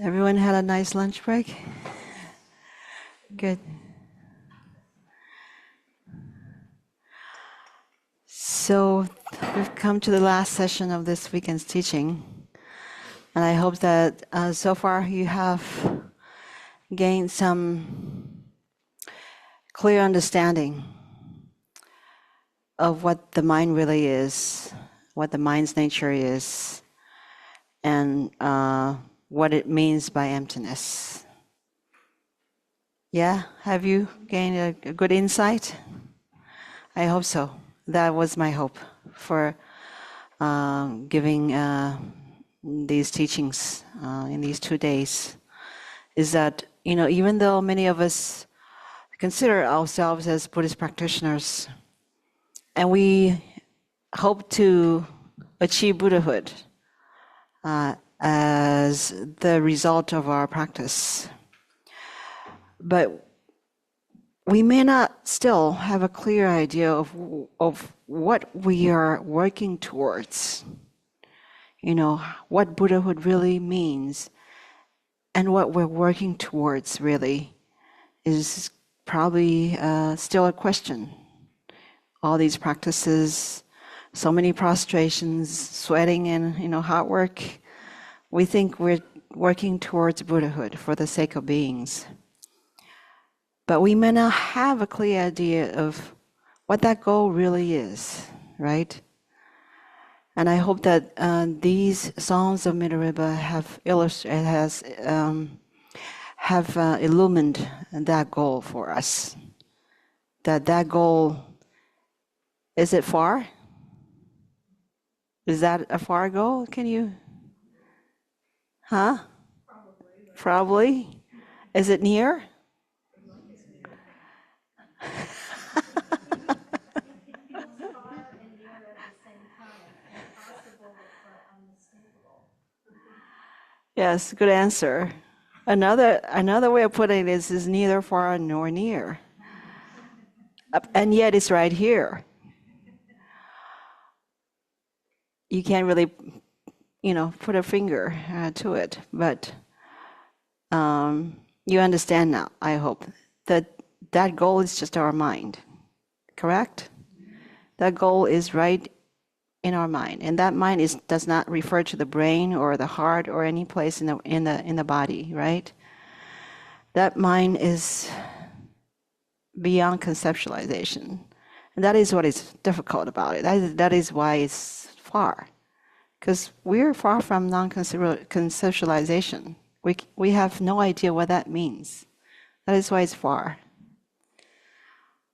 Everyone had a nice lunch break? Good. So we've come to the last session of this weekend's teaching, and I hope that so far you have gained some clear understanding of what the mind really is, what the mind's nature is, and what it means by emptiness. Yeah? Have you gained a good insight? I hope so. That was my hope for giving these teachings in these 2 days, is that, even though many of us consider ourselves as Buddhist practitioners, and we hope to achieve Buddhahood as the result of our practice, but we may not still have a clear idea of what we are working towards, what Buddhahood really means, and what we're working towards really is probably still a question. All these practices, so many prostrations, sweating and hard work, we think we're working towards Buddhahood for the sake of beings. But we may not have a clear idea of what that goal really is, right? And I hope that these songs of Milarepa have illumined that goal for us. That goal, is it far? Is that a far goal? Can you? Huh? Probably. Is it near? Yes, good answer. Another way of putting it is neither far nor near. And yet it's right here. You can't really, put a finger to it, but you understand now, I hope, that goal is just our mind, correct? That goal is right in our mind, and that mind does not refer to the brain or the heart or any place in the body, right? That mind is beyond conceptualization, and that is what is difficult about it. That is why it's far, because we're far from non-conceptualization. We have no idea what that means. That is why it's far.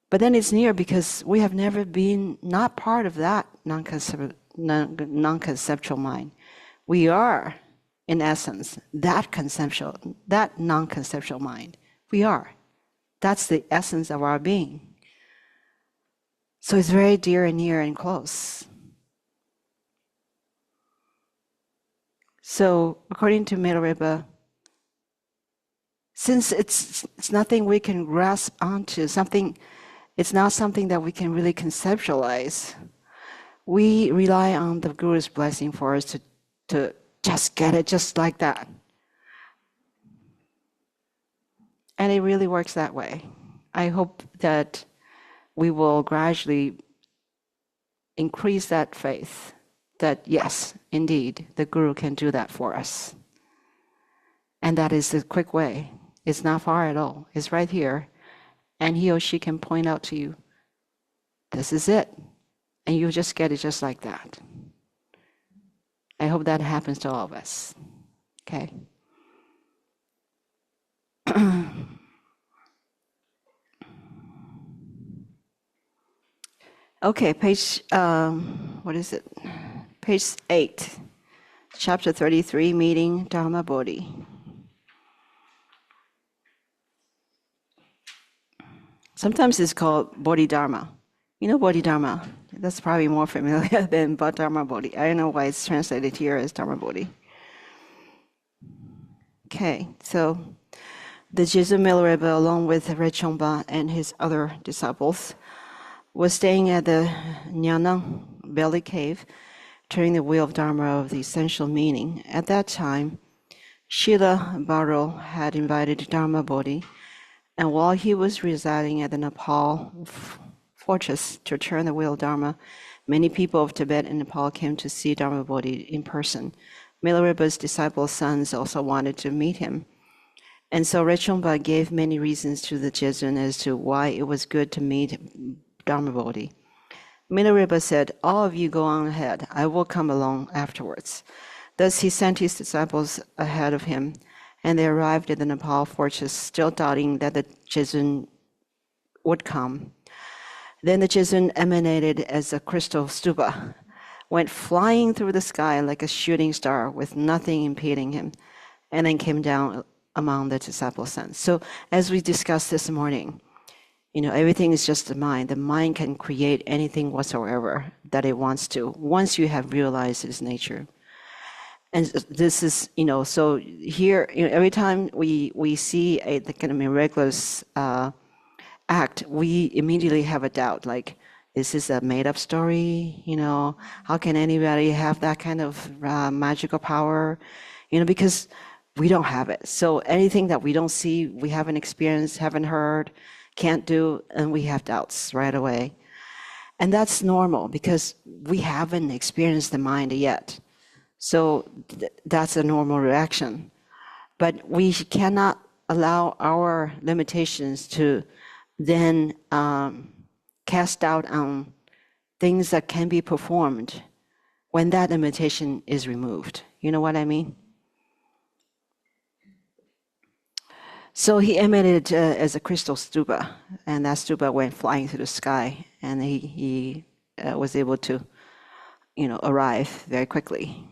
But then it's near because we have never been not part of that non-conceptual mind. We are, in essence, that non-conceptual mind. We are. That's the essence of our being. So it's very dear and near and close. So according to Milarepa, since it's nothing we can grasp onto, it's not something that we can really conceptualize, we rely on the Guru's blessing for us to just get it just like that. And it really works that way. I hope that we will gradually increase that faith that yes, indeed, the Guru can do that for us. And that is the quick way. It's not far at all. It's right here. And he or she can point out to you, this is it. And you just get it just like that. I hope that happens to all of us. Okay? Okay, page, what is it? Page 8, chapter 33, meeting Dharma Bodhi. Sometimes it's called Bodhidharma. Bodhidharma, that's probably more familiar than Dharma Bodhi. I don't know why it's translated here as Dharma Bodhi. Okay, so the Jesuit Milarepa, along with Rechongpa and his other disciples, was staying at the Nyanang belly cave during the Wheel of Dharma of the essential meaning. At that time, Srila Bharro had invited Dharma Bodhi, and while he was residing at the Nepal fortress to turn the wheel of Dharma, many people of Tibet and Nepal came to see Dharma Bodhi in person. Milarepa's disciples' sons also wanted to meet him. And so Rechungpa gave many reasons to the Jezun as to why it was good to meet Dharma Bodhi. Milarepa said, "All of you go on ahead. I will come along afterwards." Thus he sent his disciples ahead of him, and they arrived at the Nepal fortress, still doubting that the Jezun would come. Then the Jezun emanated as a crystal stupa, went flying through the sky like a shooting star with nothing impeding him, and then came down among the disciples' sons. So as we discussed this morning, everything is just the mind. The mind can create anything whatsoever that it wants to, once you have realized its nature. And this is, so here, every time we see the kind of miraculous act, we immediately have a doubt, like, is this a made-up story? How can anybody have that kind of magical power? Because we don't have it. So anything that we don't see, we haven't experienced, haven't heard, can't do, and we have doubts right away. And that's normal because we haven't experienced the mind yet. So that's a normal reaction. But we cannot allow our limitations to then cast doubt on things that can be performed when that limitation is removed. You know what I mean? So he emanated as a crystal stupa, and that stupa went flying through the sky, and he was able to, arrive very quickly.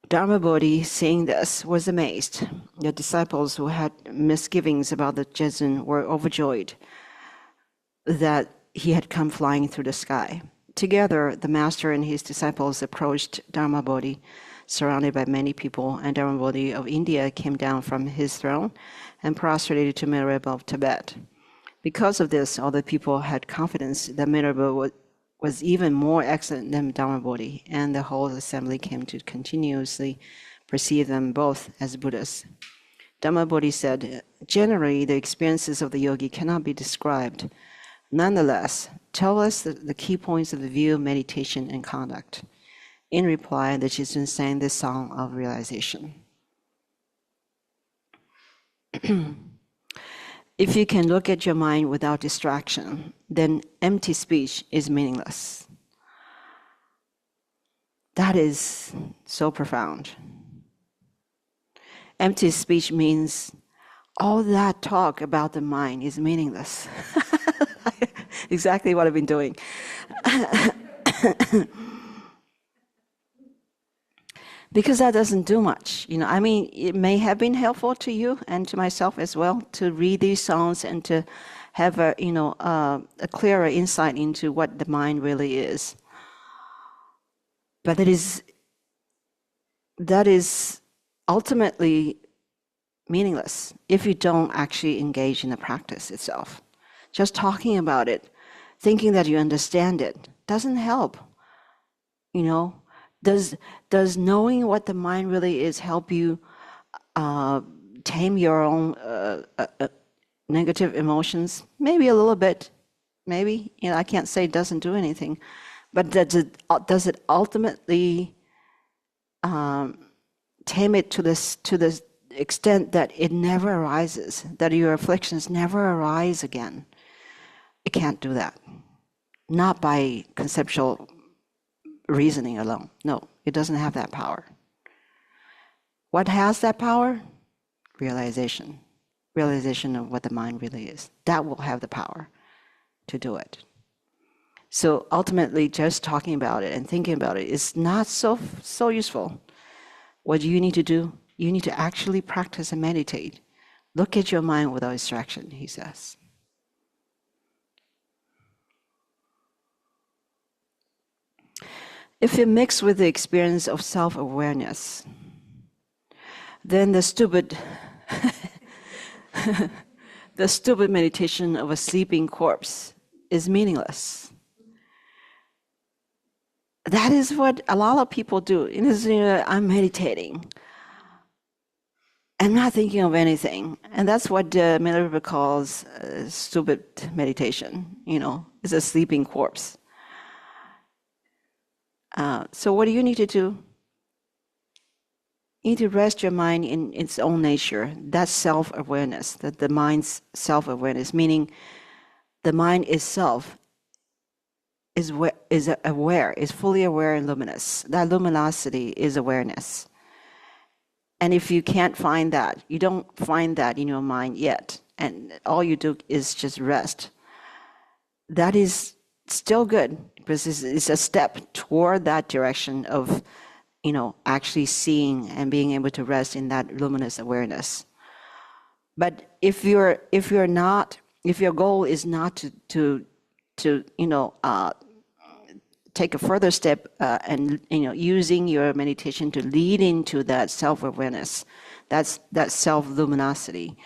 Dharma Bodhi, seeing this, was amazed. The disciples who had misgivings about the Jezun were overjoyed that he had come flying through the sky. Together, the master and his disciples approached Dharma Bodhi, surrounded by many people, and Dharma Bodhi of India came down from his throne and prostrated to Milarepa of Tibet. Because of this, all the people had confidence that Milarepa was even more excellent than Dharma Bodhi, and the whole assembly came to continuously perceive them both as Buddhas. Dharma Bodhi said, "Generally, the experiences of the yogi cannot be described. Nonetheless, tell us the key points of the view, meditation, and conduct." In reply, the Jezun sang this song of realization. If you can look at your mind without distraction, then empty speech is meaningless. That is so profound. Empty speech means all that talk about the mind is meaningless. Exactly what I've been doing. Because that doesn't do much. It may have been helpful to you and to myself as well to read these songs and to have a clearer insight into what the mind really is. But that is ultimately meaningless if you don't actually engage in the practice itself. Just talking about it, thinking that you understand it, doesn't help. Does knowing what the mind really is help you tame your own negative emotions? Maybe a little bit. Maybe. I can't say it doesn't do anything. But does it ultimately tame it to the extent that it never arises, that your afflictions never arise again? It can't do that. Not by conceptual reasoning alone. No, it doesn't have that power. What has that power? Realization. Realization of what the mind really is. That will have the power to do it. So ultimately, just talking about it and thinking about it is not so useful. What you need to do, you need to actually practice and meditate. Look at your mind without distraction, he says. If it mixed with the experience of self-awareness, then the stupid meditation of a sleeping corpse is meaningless. That is what a lot of people do. I'm meditating. and not thinking of anything. And that's what Milarepa calls stupid meditation. It's a sleeping corpse. So what do you need to do? You need to rest your mind in its own nature. That's self-awareness, that the mind's self-awareness, meaning the mind itself is aware, is fully aware and luminous. That luminosity is awareness. And if you can't find that, you don't find that in your mind yet, and all you do is just rest, that is still good, because it's a step toward that direction of actually seeing and being able to rest in that luminous awareness. But if your goal is not to take a further step and using your meditation to lead into that self-awareness, that self-luminosity,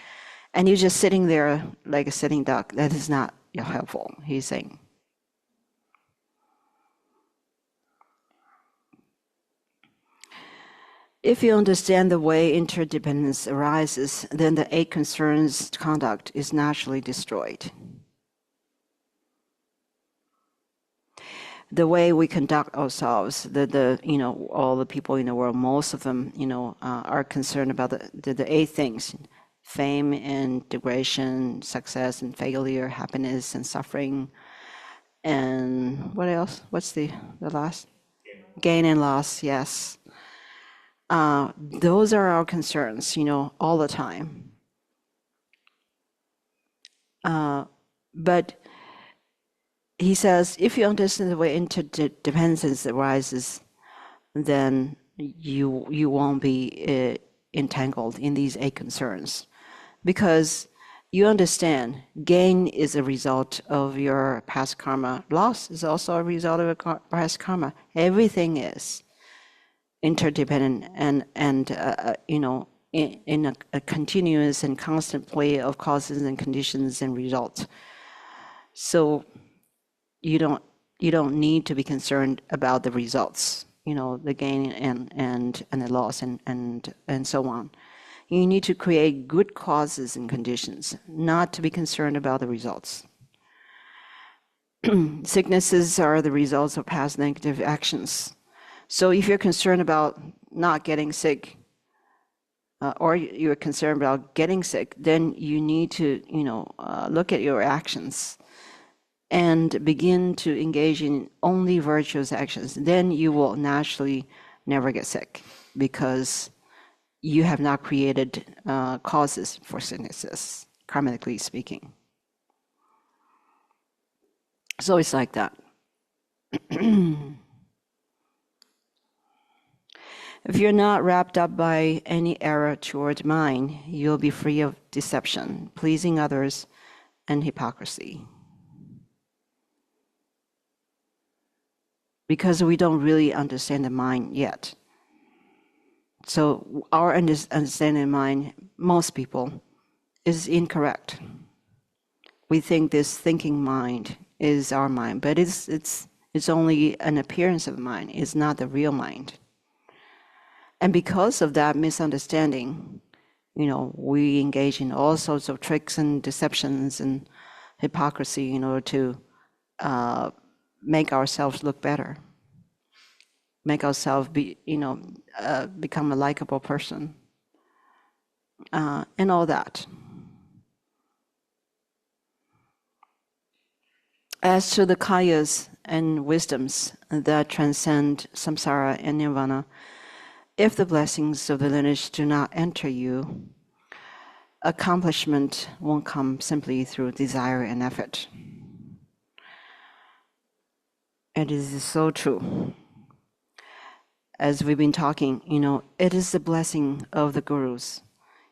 and you're just sitting there like a sitting duck, that is not helpful, he's saying. If you understand the way interdependence arises, then the eight concerns conduct is naturally destroyed. The way we conduct ourselves, all the people in the world, most of them, are concerned about the eight things: fame and degradation, success and failure, happiness and suffering, and what else? What's the last? Gain and loss, yes. Those are our concerns, all the time. But he says, if you understand the way interdependence arises, then you won't be entangled in these eight concerns, because you understand gain is a result of your past karma. Loss is also a result of your past karma. Everything is interdependent and in a continuous and constant play of causes and conditions and results. So you don't need to be concerned about the results, the gain and the loss and so on. You need to create good causes and conditions, not to be concerned about the results. Sicknesses are the results of past negative actions. So if you're concerned about not getting sick, or you're concerned about getting sick, then you need to, look at your actions and begin to engage in only virtuous actions. Then you will naturally never get sick, because you have not created causes for sicknesses, karmically speaking. So it's like that. If you're not wrapped up by any error toward mind, you'll be free of deception, pleasing others, and hypocrisy. Because we don't really understand the mind yet. So our understanding of mind, most people, is incorrect. We think this thinking mind is our mind, but it's only an appearance of mind. It's not the real mind. And because of that misunderstanding, we engage in all sorts of tricks and deceptions and hypocrisy in order to make ourselves look better, make ourselves become a likable person, and all that. As to the kayas and wisdoms that transcend samsara and nirvana, if the blessings of the lineage do not enter you, accomplishment won't come simply through desire and effort. And it is so true. As we've been talking, it is the blessing of the gurus.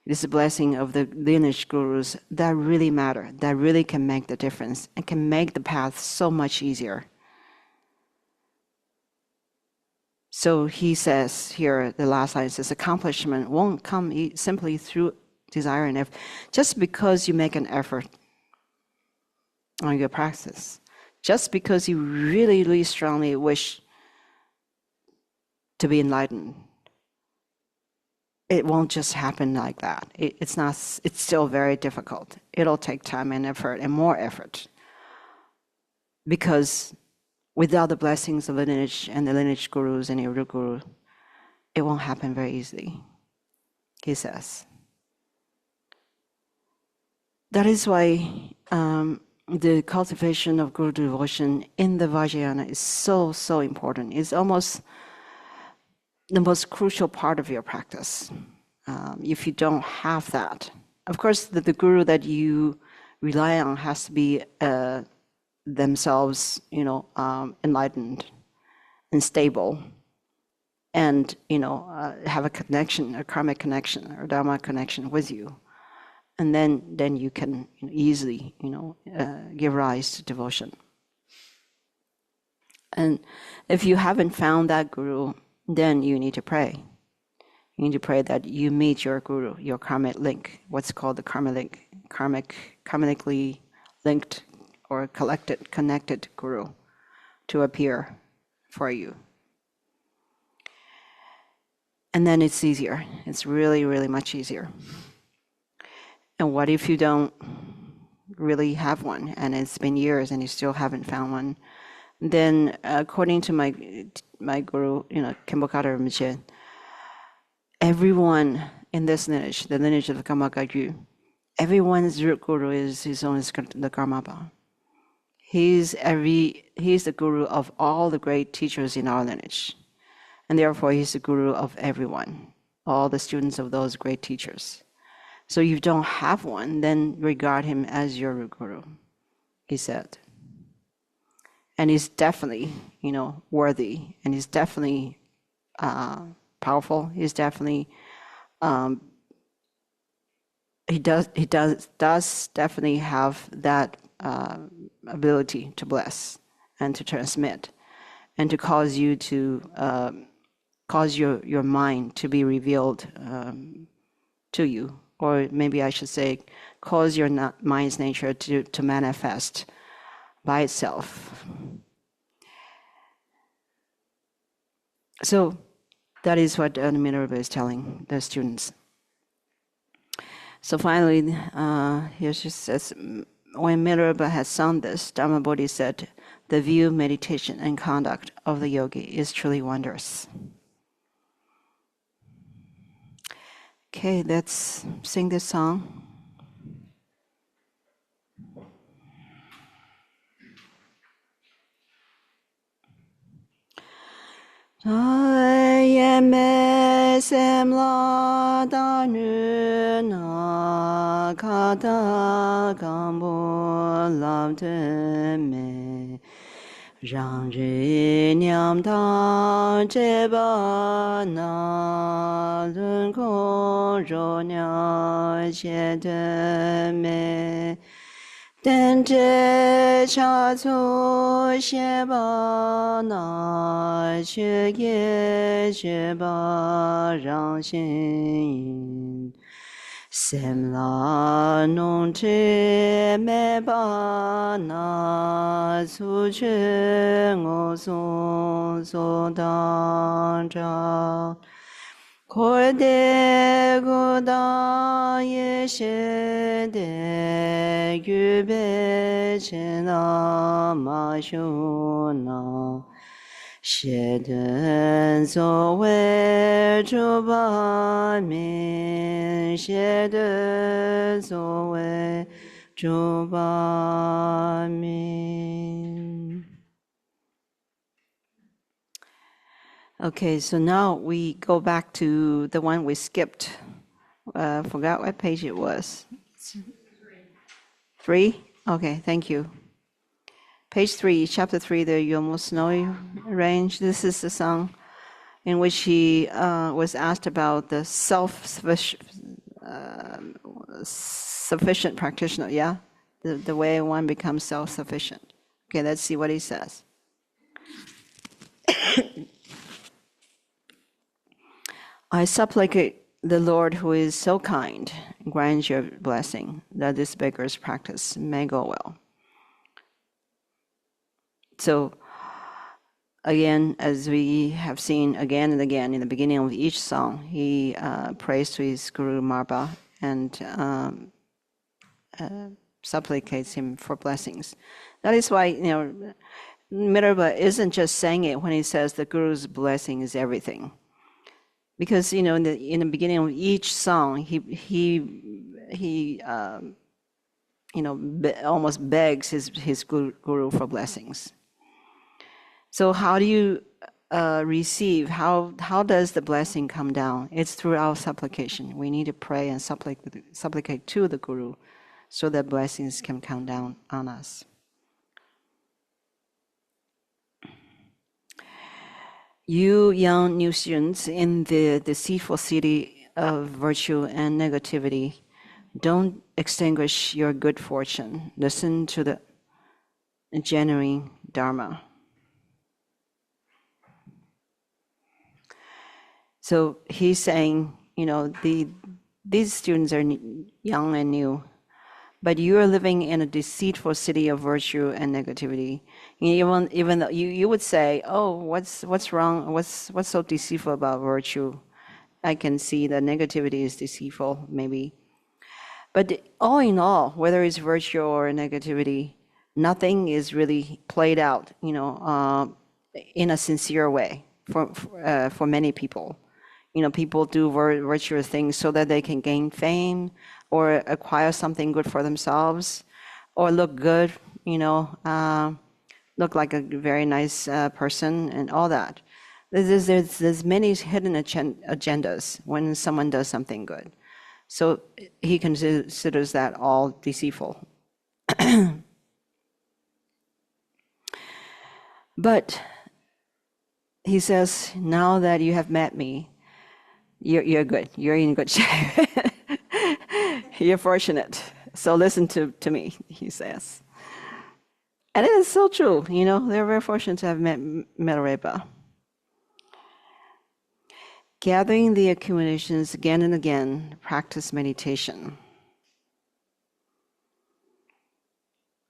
It is the blessing of the lineage gurus that really matter, that really can make the difference and can make the path so much easier. So he says here, the last line says, accomplishment won't come simply through desire and effort. Just because you make an effort on your practice, just because you really, really strongly wish to be enlightened, it won't just happen like that. It's not. It's still very difficult. It'll take time and effort and more effort, because without the blessings of the lineage and the lineage gurus and your guru, it won't happen very easily, he says. That is why the cultivation of guru devotion in the Vajrayana is so, so important. It's almost the most crucial part of your practice. If you don't have that, of course, the guru that you rely on has to be themselves, enlightened and stable, and have a connection, a karmic connection or dharma connection with you, and then you can easily give rise to devotion. And if you haven't found that guru, then you need to pray. You need to pray that you meet your guru, your karmic link, what's called the karmic link, karmically linked or connected guru to appear for you. And then it's easier. It's really, really much easier. And what if you don't really have one, and it's been years and you still haven't found one? Then, according to my guru, Khenpo Rinpoche, everyone in this lineage, the lineage of the Karmapa, everyone's root guru is his own the Karmapa. He's the guru of all the great teachers in our lineage, and therefore he's the guru of everyone, all the students of those great teachers. So if you don't have one, then regard him as your root guru, he said. And he's definitely, worthy, and he's definitely powerful. He's definitely, he does definitely have that ability to bless and to transmit, and to cause you to cause your mind to be revealed to you, or maybe I should say, cause your mind's nature to manifest by itself. So that is what Milarepa is telling the students. So finally, here she says, when Milarepa had sung this, Dharma Bodhi said, the view, meditation, and conduct of the yogi is truly wondrous. Okay, let's sing this song. Ayeme semla danu na kata gambo lamte me rang ri nyam ta jeba na lun ko ro nya che de me den zhe cha zu xie ba na xue ye xue ba rang xin yin sem la nong zhi me ba na zu zhi ngo song so dang zhao Kor de gu da ye she de yu be che na ma shu na she de zo we zhu ba min she de zo we zhu ba min. Okay, so now we go back to the one we skipped. Forgot what page it was. 3? Okay, thank you. Page 3, chapter 3, the Yomo Snowy Range. This is the song in which he was asked about the self-sufficient practitioner, yeah? The way one becomes self-sufficient. Okay, let's see what he says. I supplicate the Lord, who is so kind, grant your blessing that this beggar's practice may go well. So again, as we have seen again and again in the beginning of each song, he prays to his Guru Marba and supplicates him for blessings. That is why, Milarepa isn't just saying it when he says the Guru's blessing is everything. Because, in the beginning of each song, he almost begs his guru for blessings. So how do you receive? How does the blessing come down? It's through our supplication. We need to pray and supplicate to the guru, so that blessings can come down on us. You young new students in the deceitful city of virtue and negativity, don't extinguish your good fortune. Listen to the genuine Dharma. So he's saying, these students are young and new, but you are living in a deceitful city of virtue and negativity. Even though you would say, oh, what's wrong? What's so deceitful about virtue? I can see that negativity is deceitful, maybe. But all in all, whether it's virtue or negativity, nothing is really played out, in a sincere way for many people. People do virtuous things so that they can gain fame or acquire something good for themselves, or look good, look like a very nice person and all that. There's many hidden agendas when someone does something good. So he considers that all deceitful. But he says, now that you have met me, you're good. You're in good shape. You're fortunate. So listen to me, he says. And it is so true. They're very fortunate to have met Milarepa. Gathering the accumulations again and again, practice meditation.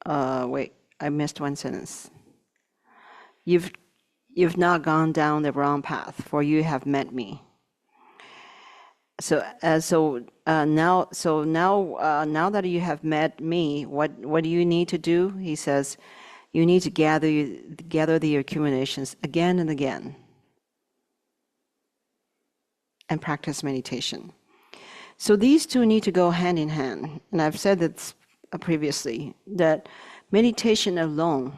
Wait, I missed one sentence. You've not gone down the wrong path, for you have met me. So now that you have met me, what do you need to do? He says, you need to gather the accumulations again and again, and practice meditation. So these two need to go hand in hand. And I've said that previously, that meditation alone,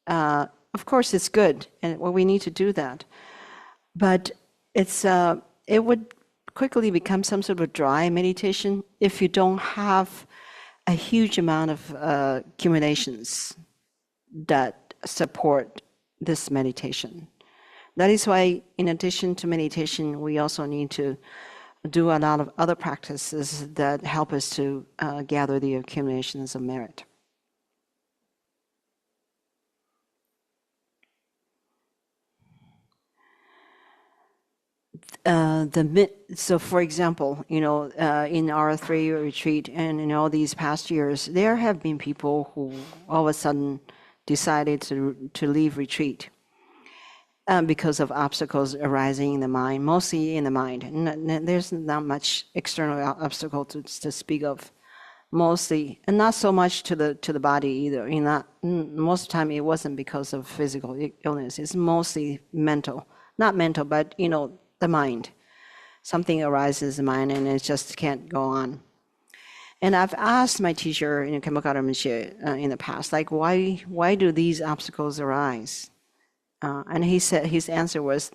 of course, it's good, and we need to do that. But it would quickly become some sort of dry meditation if you don't have a huge amount of accumulations that support this meditation. That is why, in addition to meditation, we also need to do a lot of other practices that help us to gather the accumulations of merit. So, for example, in our 3-year retreat and in all these past years, there have been people who all of a sudden decided to leave retreat because of obstacles arising in the mind, mostly in the mind. There's not much external obstacle to speak of, mostly, and not so much to the body either. Most of the time, it wasn't because of physical illness. It's mostly mental, not mental, but the mind. Something arises in the mind, and it just can't go on. And I've asked my teacher, Kemokara Rinpoche, in the past, like, why do these obstacles arise? And he said his answer was,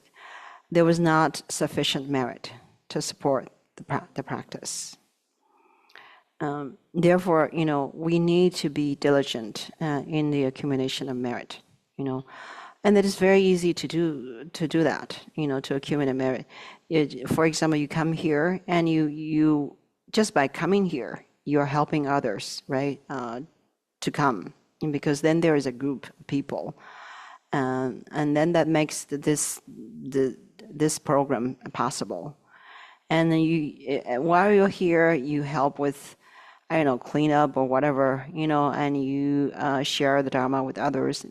there was not sufficient merit to support the practice. Therefore, we need to be diligent in the accumulation of merit. And it is very easy to do that. To accumulate merit. For example, you come here, and you just by coming here, you're helping others, right? To come, because then there is a group of people. And then that makes this program possible. And then while you're here, you help with, clean up or whatever, and you share the Dharma with others.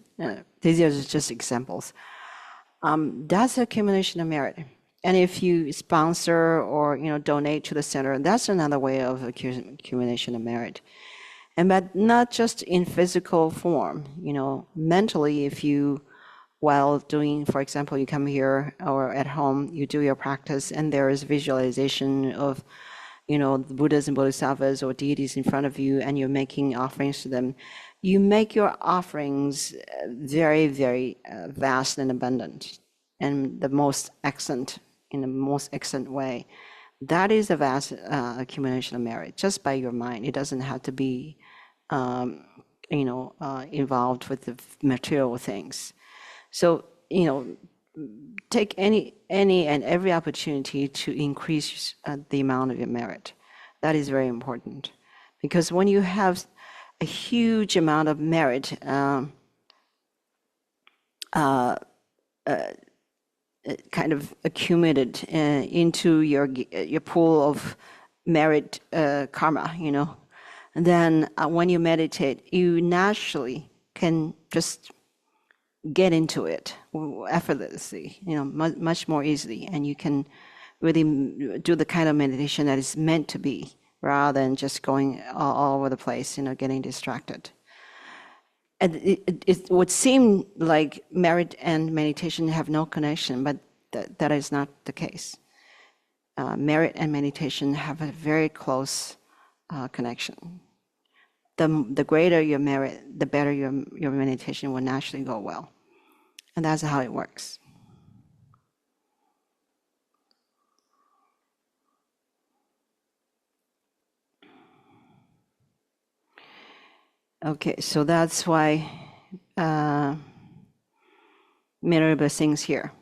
These are just examples. That's accumulation of merit. And if you sponsor or donate to the center, that's another way of accumulation of merit. And but not just in physical form, mentally, if you, while doing, for example, you come here or at home, you do your practice and there is visualization of, the Buddhas and Bodhisattvas or deities in front of you and you're making offerings to them, you make your offerings very, very vast and abundant and the most excellent, in the most excellent way. That is a vast accumulation of merit just by your mind. It doesn't have to be involved with the material things. So, take any and every opportunity to increase the amount of your merit. That is very important. Because when you have a huge amount of merit kind of accumulated into your pool of merit karma, and then when you meditate, you naturally can just get into it effortlessly, much more easily, and you can really do the kind of meditation that is meant to be, rather than just going all over the place, getting distracted. And it would seem like merit and meditation have no connection, but that is not the case. Merit and meditation have a very close connection. The greater your merit, the better your meditation will naturally go well. And that's how it works. Okay, so that's why Milarepa sings here.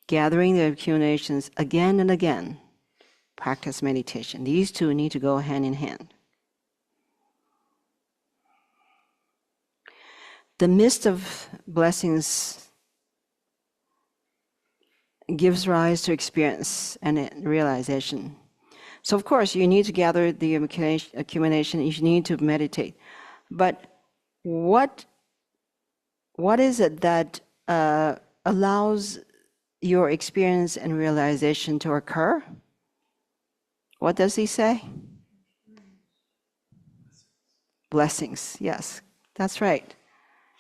Gathering the accumulations again and again, practice meditation. These two need to go hand in hand. The mist of blessings gives rise to experience and realization. So of course, you need to gather the accumulation, you need to meditate. But what is it that allows your experience and realization to occur? What does he say? Blessings, yes, that's right.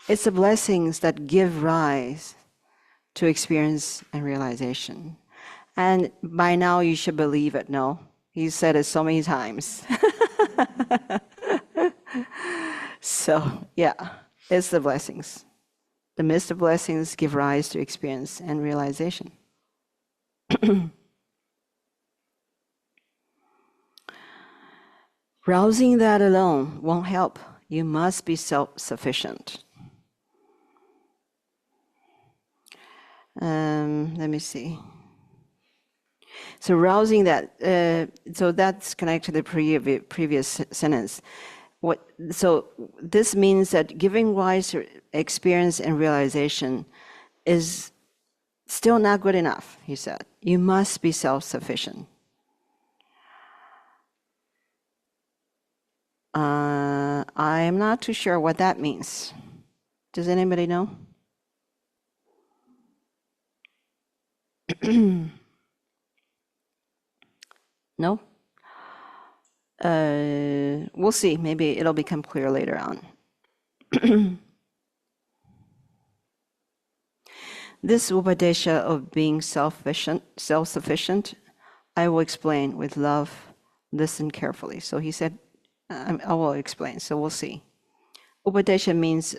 It's the blessings that give rise to experience and realization. And by now you should believe it, no? He said it so many times. So, yeah, it's the blessings. The mist of blessings give rise to experience and realization. Rousing that alone won't help. You must be self-sufficient. Let me see. So rousing that, so that's connected to the previous sentence. So this means that giving rise to experience and realization is still not good enough, he said. You must be self-sufficient. I'm not too sure what that means. Does anybody know? No? We'll see. Maybe it'll become clear later on. This upadesha of being self-sufficient, I will explain with love. Listen carefully. So he said, I will explain. So we'll see. Upadesha means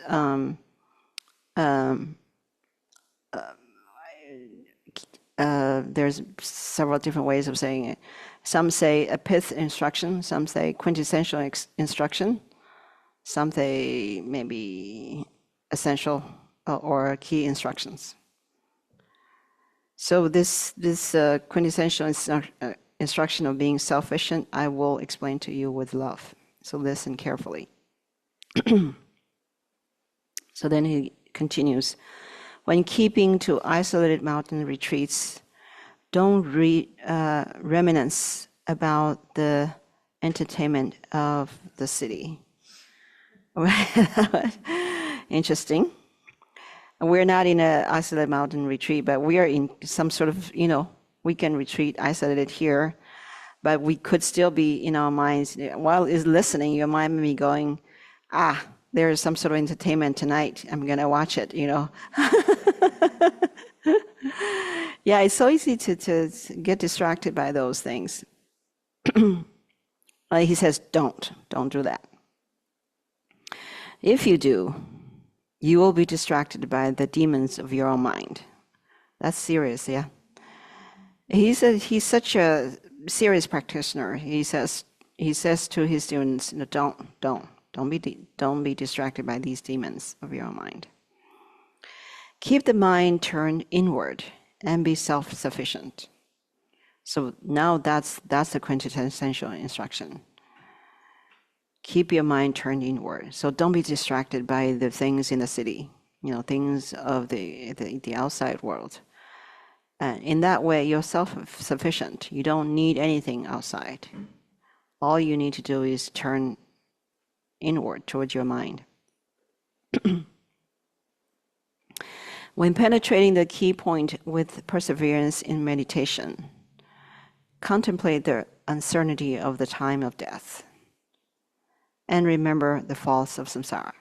there's several different ways of saying it. Some say a pith instruction, some say quintessential instruction, some say maybe essential or key instructions. So this quintessential instruction of being self-sufficient, I will explain to you with love. So listen carefully. So then he continues. When keeping to isolated mountain retreats, don't reminisce about the entertainment of the city. Interesting. And we're not in an isolated mountain retreat, but we are in some sort of, weekend retreat, isolated here. But we could still be in our minds, while is listening, your mind may be going, there's some sort of entertainment tonight. I'm going to watch it, Yeah, it's so easy to get distracted by those things. He says, don't do that. If you do, you will be distracted by the demons of your own mind. That's serious, yeah. He's such a serious practitioner. He says to his students, don't be distracted by these demons of your own mind. Keep the mind turned inward and be self-sufficient. So now that's the quintessential instruction. Keep your mind turned inward. So don't be distracted by the things in the city, things of the outside world. And in that way, you're self-sufficient. You don't need anything outside. All you need to do is turn inward towards your mind. When penetrating the key point with perseverance in meditation, contemplate the uncertainty of the time of death, and remember the falls of samsara.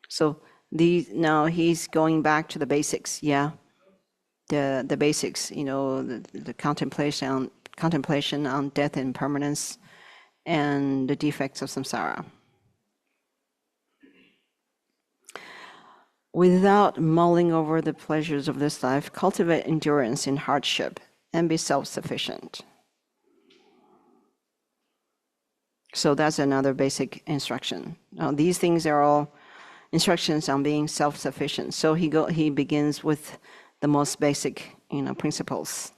So now he's going back to the basics, yeah. The basics, the contemplation on death and impermanence and the defects of samsara. Without mulling over the pleasures of this life, cultivate endurance in hardship and be self-sufficient. So that's another basic instruction. Now, these things are all instructions on being self-sufficient. So he begins with the most basic, principles.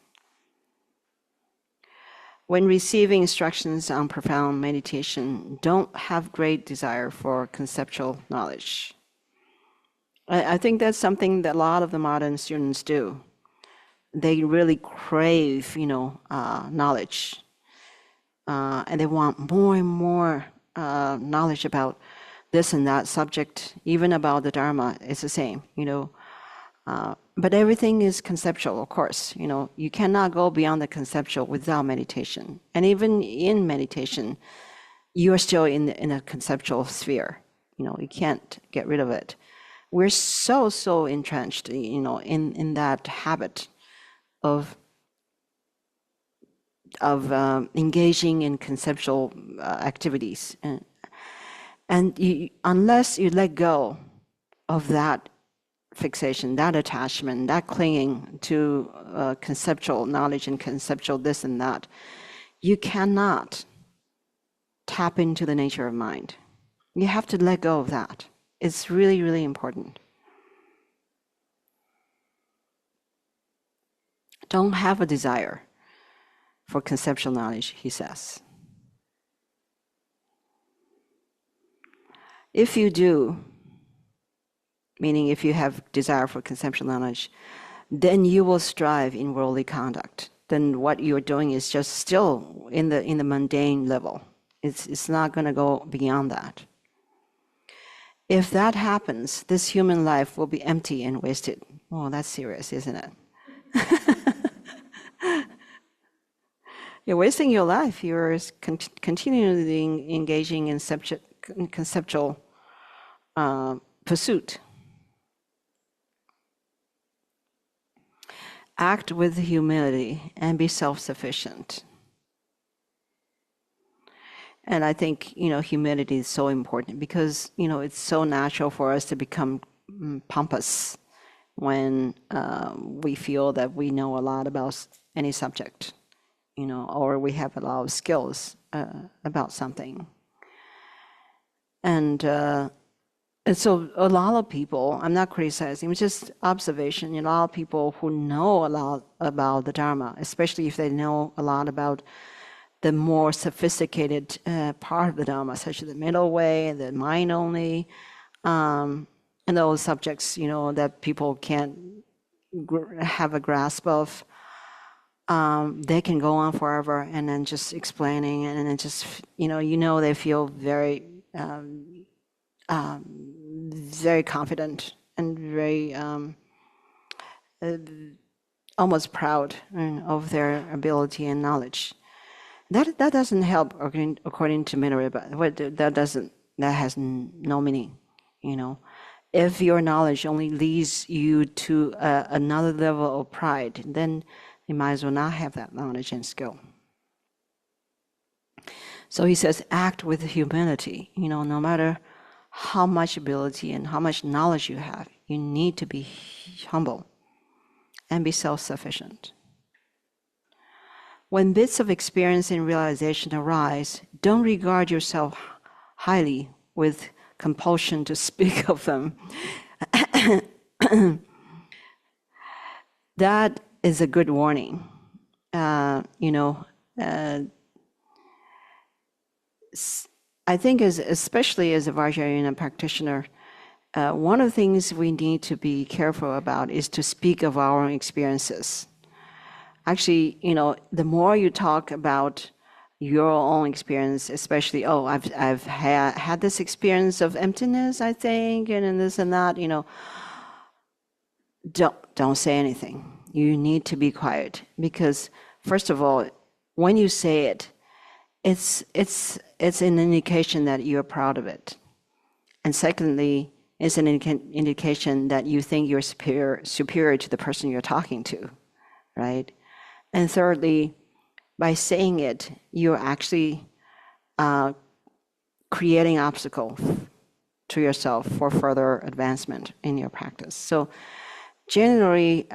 When receiving instructions on profound meditation, don't have great desire for conceptual knowledge. I think that's something that a lot of the modern students do. They really crave, knowledge. And they want more and more knowledge about this and that subject, even about the Dharma. It's the same, But everything is conceptual, of course. You cannot go beyond the conceptual without meditation. And even in meditation, you are still in a conceptual sphere. You can't get rid of it. We're so entrenched, in that habit of engaging in conceptual activities, and unless you let go of that fixation, that attachment, that clinging to conceptual knowledge and conceptual this and that, you cannot tap into the nature of mind. You have to let go of that. It's really, really important. Don't have a desire for conceptual knowledge, he says. If you do, meaning if you have desire for conceptual knowledge, then you will strive in worldly conduct. Then what you're doing is just still in the mundane level. It's not going to go beyond that. If that happens, this human life will be empty and wasted. Oh, that's serious, isn't it? You're wasting your life. You're continually engaging in conceptual pursuit. Act with humility and be self-sufficient. And I think, humility is so important because, it's so natural for us to become pompous when we feel that we know a lot about any subject, or we have a lot of skills about something. And so a lot of people, I'm not criticizing, it's just observation, a lot of people who know a lot about the Dharma, especially if they know a lot about the more sophisticated part of the Dharma, such as the middle way, the mind only, and those subjects, that people can't have a grasp of. They can go on forever and then just explaining, and then just, they feel very, very confident and very almost proud of their ability and knowledge. That doesn't help according to Milarepa. That has no meaning, you know. If your knowledge only leads you to another level of pride, then you might as well not have that knowledge and skill. So he says, act with humility. You know, no matter how much ability and how much knowledge you have, you need to be humble and be self-sufficient. When bits of experience and realization arise, don't regard yourself highly with compulsion to speak of them. That is a good warning. You know, I think especially as a Vajrayana practitioner, one of the things we need to be careful about is to speak of our own experiences. Actually, you know, the more you talk about your own experience, especially, oh, I've had this experience of emptiness, I think, and this and that, you know, don't say anything. You need to be quiet because, first of all, when you say it, it's an indication that you're proud of it, and secondly, it's an indication that you think you're superior to the person you're talking to, right? And thirdly, by saying it, you're actually creating obstacles to yourself for further advancement in your practice. So generally,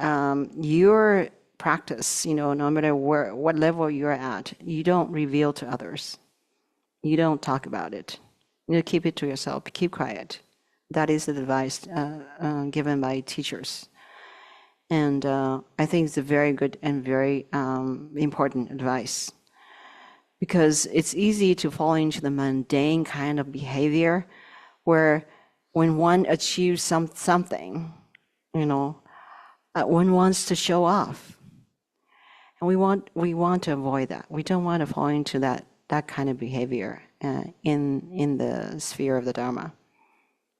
your practice, you know, no matter what level you're at, you don't reveal to others. You don't talk about it. You keep it to yourself. Keep quiet. That is the advice given by teachers. And I think it's a very good and very important advice, because it's easy to fall into the mundane kind of behavior where when one achieves something, you know, one wants to show off. And we want to avoid that. We don't want to fall into that kind of behavior in the sphere of the Dharma,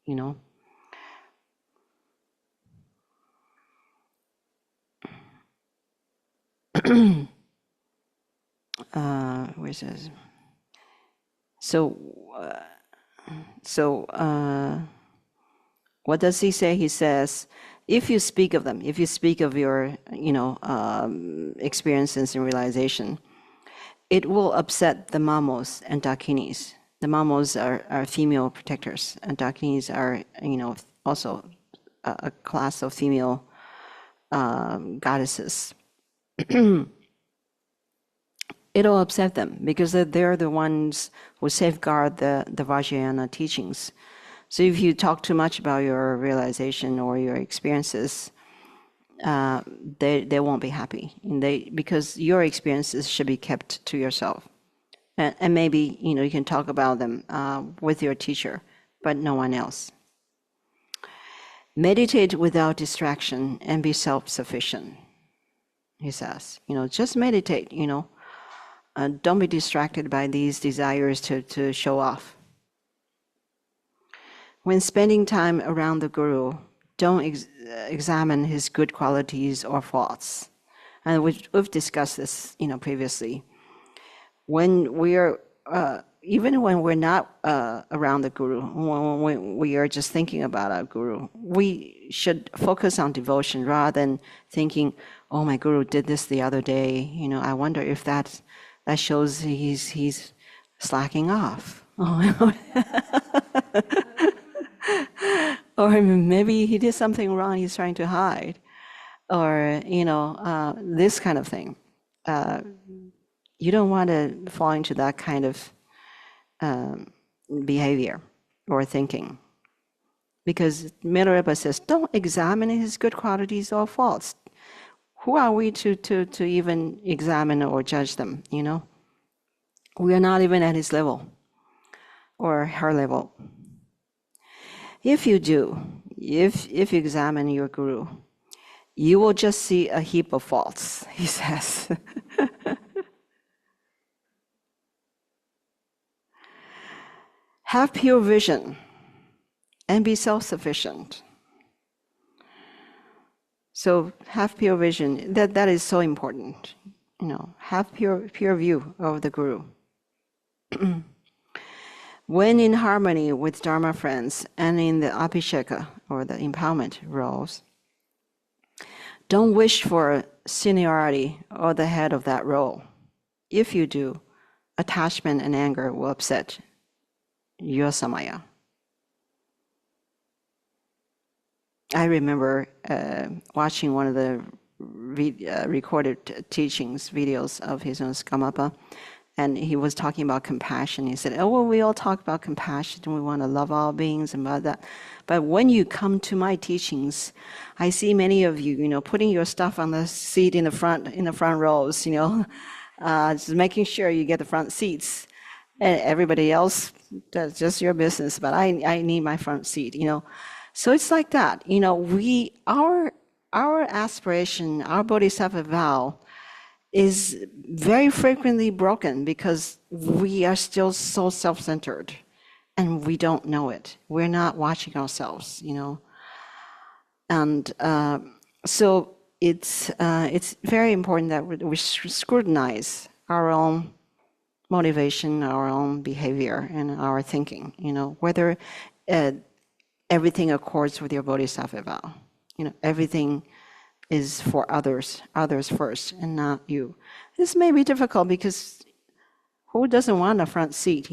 you know. Where's this? So what does he say? He says, if you speak of them, if you speak of your, you know, experiences and realization, it will upset the mamos and dakinis. The mamos are female protectors, and dakinis are, you know, also a class of female goddesses. It'll upset them because they're the ones who safeguard the Vajrayana teachings. So if you talk too much about your realization or your experiences, they won't be happy. Because your experiences should be kept to yourself. And maybe, you know, you can talk about them with your teacher, but no one else. Meditate without distraction and be self-sufficient, he says. You know, just meditate, you know. Don't be distracted by these desires to show off. When spending time around the Guru, don't examine his good qualities or faults. And we've discussed this, you know, previously. When we're even when we're not around the Guru, when we are just thinking about our Guru, we should focus on devotion rather than thinking, "Oh, my Guru did this the other day. You know, I wonder if that shows he's slacking off." Or maybe he did something wrong, he's trying to hide. Or, you know, this kind of thing. You don't want to fall into that kind of behavior or thinking. Because Milarepa says, don't examine his good qualities or faults. Who are we to even examine or judge them, you know? We are not even at his level or her level. If you do, if you examine your Guru, you will just see a heap of faults, he says. Have pure vision and be self-sufficient. So have pure vision. That is so important. Have pure view of the Guru. When in harmony with Dharma friends and in the abhisheka or the empowerment roles, don't wish for seniority or the head of that role. If you do, attachment and anger will upset your samaya. I remember watching one of the recorded teachings, videos of his own Skamapa, and he was talking about compassion. He said, oh, well, we all talk about compassion and we want to love all beings and about that. But when you come to my teachings, I see many of you, putting your stuff on the seat in the front rows, just making sure you get the front seats. And everybody else, that's just your business, but I need my front seat, So it's like that, our aspiration, our bodhisattva vow is very frequently broken because we are still so self-centered and we don't know it. We're not watching ourselves, And so it's very important that we scrutinize our own motivation, our own behavior, and our thinking, whether everything accords with your bodhisattva vow. Everything is for others first, and not you. This may be difficult because who doesn't want a front seat,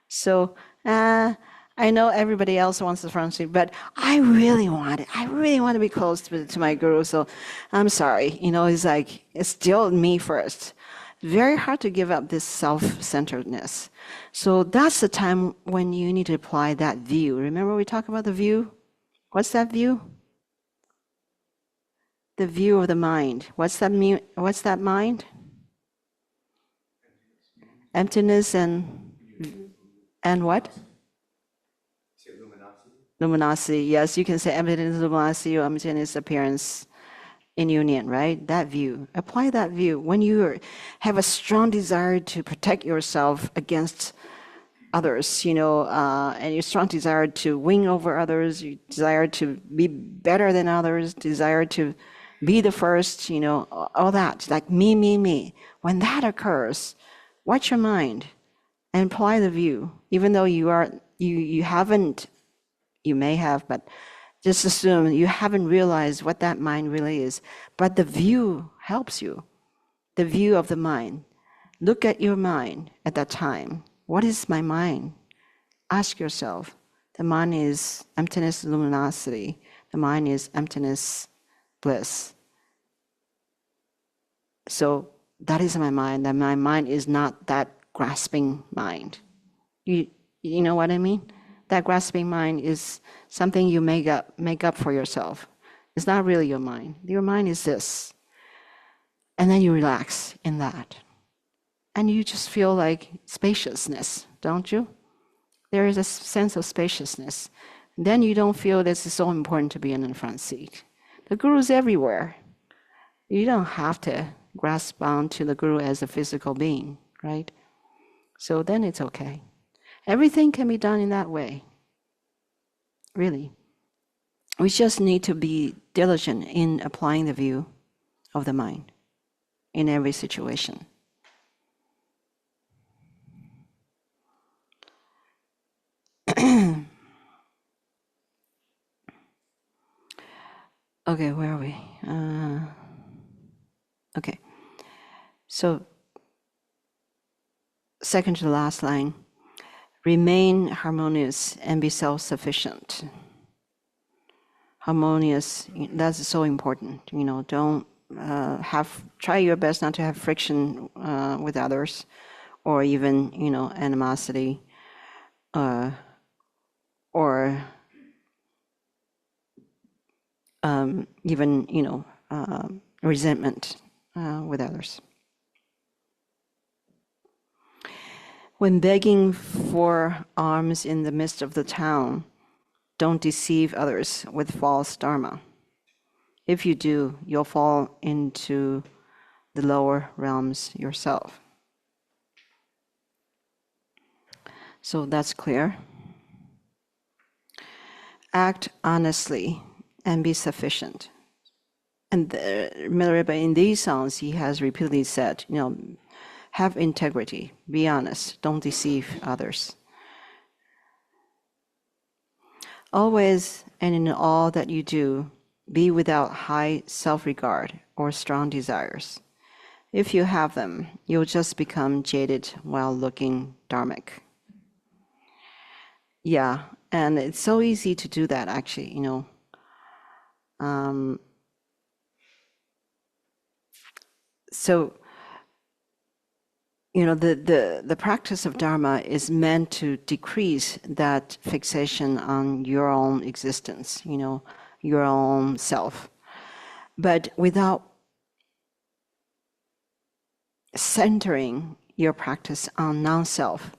So I know everybody else wants the front seat, but I really want it. I really want to be close to my guru, so I'm sorry. It's like, it's still me first. Very hard to give up this self-centeredness. So that's the time when you need to apply that view. Remember we talked about the view? What's that view? The view of the mind. What's that mean? What's that mind? Emptiness and what? Luminosity. Yes, you can say emptiness, luminosity, or emptiness, appearance in union, right? That view. Apply that view. When you have a strong desire to protect yourself against others, and your strong desire to win over others, you desire to be better than others, desire to be the first, all that, like me. When that occurs, watch your mind and apply the view. Even though you haven't, you may have, but just assume you haven't realized what that mind really is. But the view helps you. The view of the mind. Look at your mind at that time. What is my mind? Ask yourself. The mind is emptiness, luminosity. The mind is emptiness, bliss. So that is my mind. That my mind is not that grasping mind. You know what I mean? That grasping mind is something you make up for yourself. It's not really your mind. Your mind is this. And then you relax in that. And you just feel like spaciousness, don't you? There is a sense of spaciousness. Then you don't feel this is so important to be in the front seat. The Guru is everywhere. You don't have to grasp onto the Guru as a physical being, right? So then it's okay. Everything can be done in that way. Really. We just need to be diligent in applying the view of the mind in every situation. Okay, where are we? Okay. So, second to the last line. Remain harmonious and be self-sufficient. Harmonious, that's so important. Don't try your best not to have friction with others, or even, animosity, or even, resentment with others. When begging for alms in the midst of the town, don't deceive others with false dharma. If you do, you'll fall into the lower realms yourself. So that's clear. Act honestly and be sufficient. And Milarepa, in these songs, he has repeatedly said, have integrity, be honest, don't deceive others. Always and in all that you do, be without high self-regard or strong desires. If you have them, you'll just become jaded while looking dharmic. Yeah, and it's so easy to do that, actually, So, the practice of Dharma is meant to decrease that fixation on your own existence, your own self. But without centering your practice on non-self,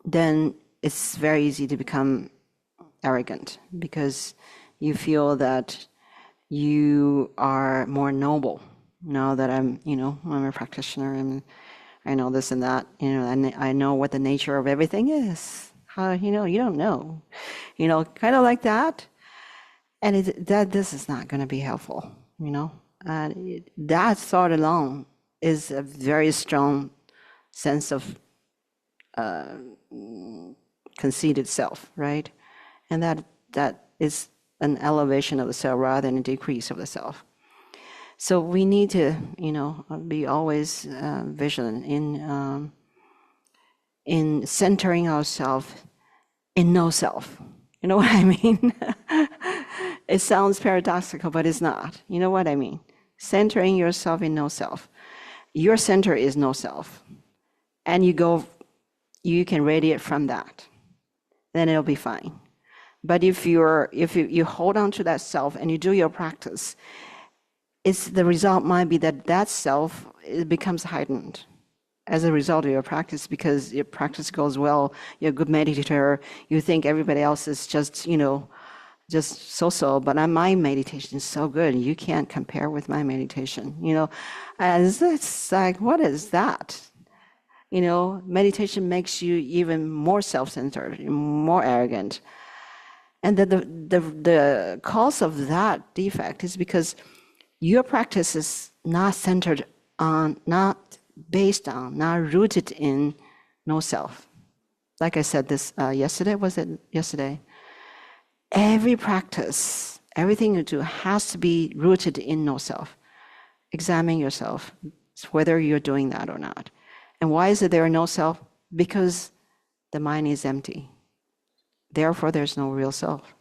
then it's very easy to become arrogant because you feel that you are more noble now that I'm a practitioner and I know this and that, and I know what the nature of everything is. How, you don't know, kind of like that. And this is not going to be helpful, And that thought alone is a very strong sense of conceited self, right? And that is an elevation of the self rather than a decrease of the self. So we need to, be always vigilant in centering ourselves in no self. You know what I mean? It sounds paradoxical, but it's not. You know what I mean? Centering yourself in no self. Your center is no self. And you can radiate from that. Then it'll be fine. But if you hold on to that self and you do your practice, the result might be that self, it becomes heightened as a result of your practice, because your practice goes well, you're a good meditator, you think everybody else is just so-so, but my meditation is so good, you can't compare with my meditation, And it's like, what is that? Meditation makes you even more self-centered, more arrogant. And the cause of that defect is because your practice is not centered on, not based on, not rooted in no self. Like I said this yesterday, was it yesterday? Every practice, everything you do has to be rooted in no self. Examine yourself, whether you're doing that or not. And why is it there no self? Because the mind is empty. Therefore, there's no real self.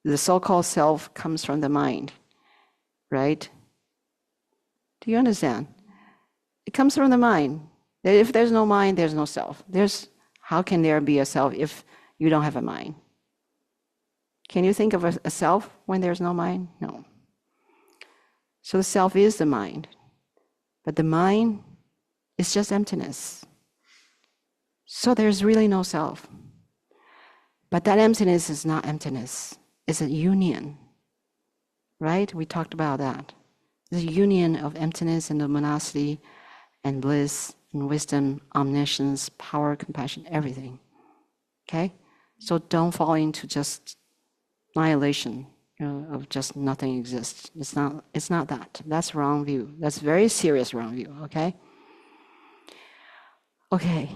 The so-called self comes from the mind, right? Do you understand? It comes from the mind. If there's no mind, there's no self. How can there be a self if you don't have a mind? Can you think of a self when there's no mind? No. So the self is the mind. But the mind is just emptiness. So there's really no self. But that emptiness is not emptiness. It's a union. Right? We talked about that. It's a union of emptiness and luminosity and bliss and wisdom, omniscience, power, compassion, everything. Okay? So don't fall into just annihilation, of just nothing exists. It's not that. That's wrong view. That's very serious wrong view, okay? Okay.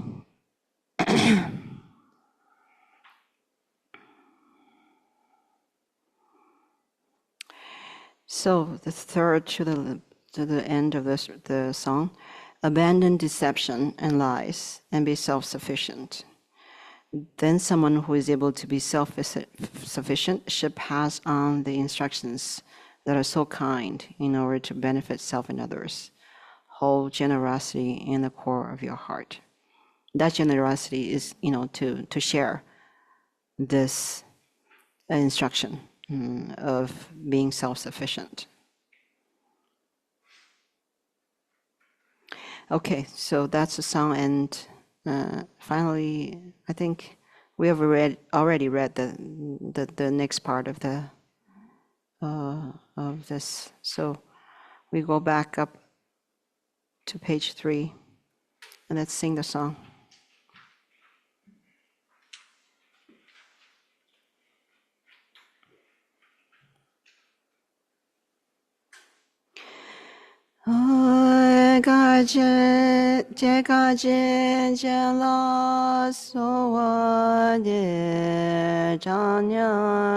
So the third to the end of the song, abandon deception and lies and be self-sufficient. Then someone who is able to be self-sufficient should pass on the instructions that are so kind in order to benefit self and others. Hold generosity in the core of your heart. That generosity is, to share this instruction of being self-sufficient. Okay, so that's the song, and finally, I think we have already read the next part of this. So we go back up to page 3, and let's sing the song. 제가 진짜로 소원의 작년인데와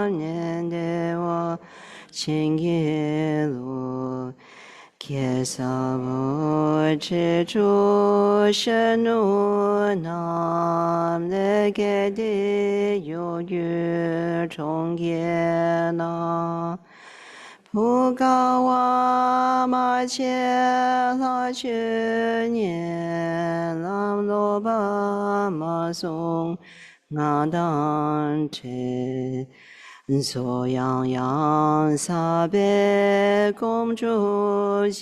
신기로 계사부 지주신우남 내게 대요유 종계나 부가와 마체라 주님 남로바 마송 나단체 소양양 사백 공주제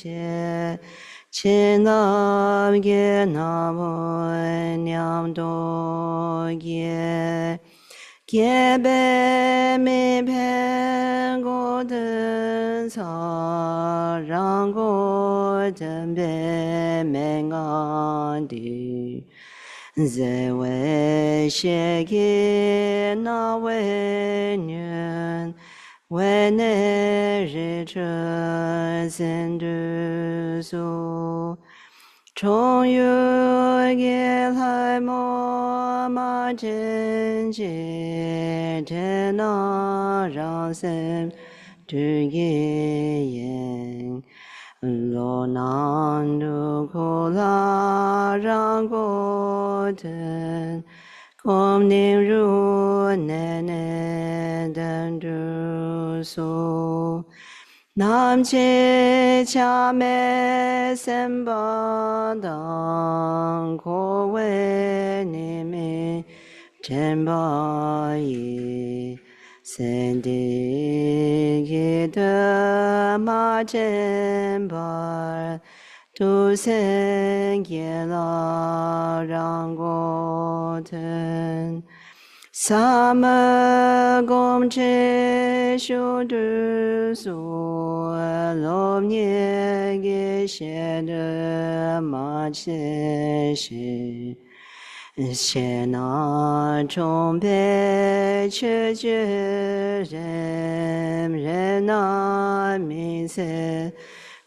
진남계 남은 냠도계 계배미 뱅고든 사랑고든 배맹안디 zewe na we nyun we ne ri zhen du su chong yu ge lai mo ma zhen jie zhen na rang sen du ye yen lo nan du ko la rang go ten kom ning ru ne ne den du so nam che cha me sen ba dang ko we ni me chen ba yi sen de ge de ma chen ba tu sen ge la rang go ten sa me gom che shu du su lo nie ge xie de ma che shi xie na chong pe che jue ren ren na mi se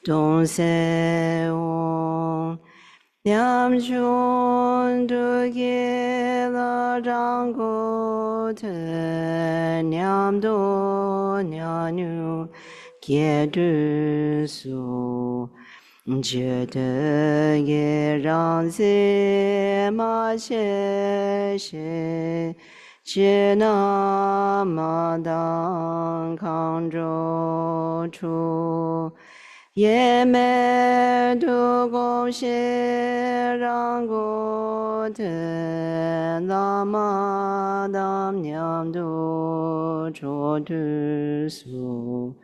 dong se wong Nyam chun du ge la rang go te nyam do nyam nu ge du su je de ge rang zi ma xie xie jie na ma dang kang zhou chu ye me du gong xie rang gu ten la ma dam nyam du zhuo du su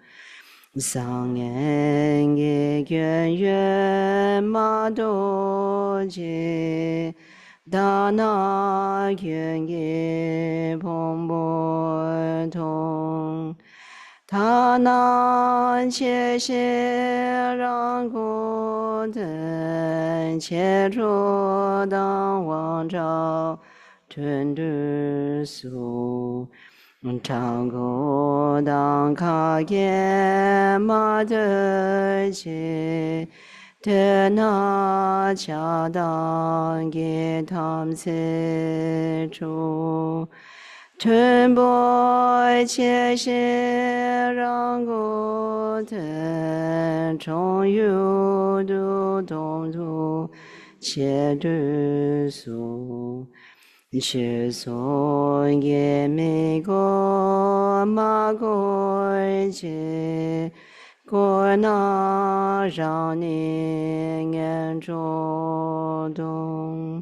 sang en ge yuan yuan ma du ji da na yuan ge pong bo tong他南切谢让古等切出当王朝春之苏长古当卡耶马德切德那恰当给他们切出春波切谢让古等重有度东土切之苏切所也没过马过切过那让你眼中东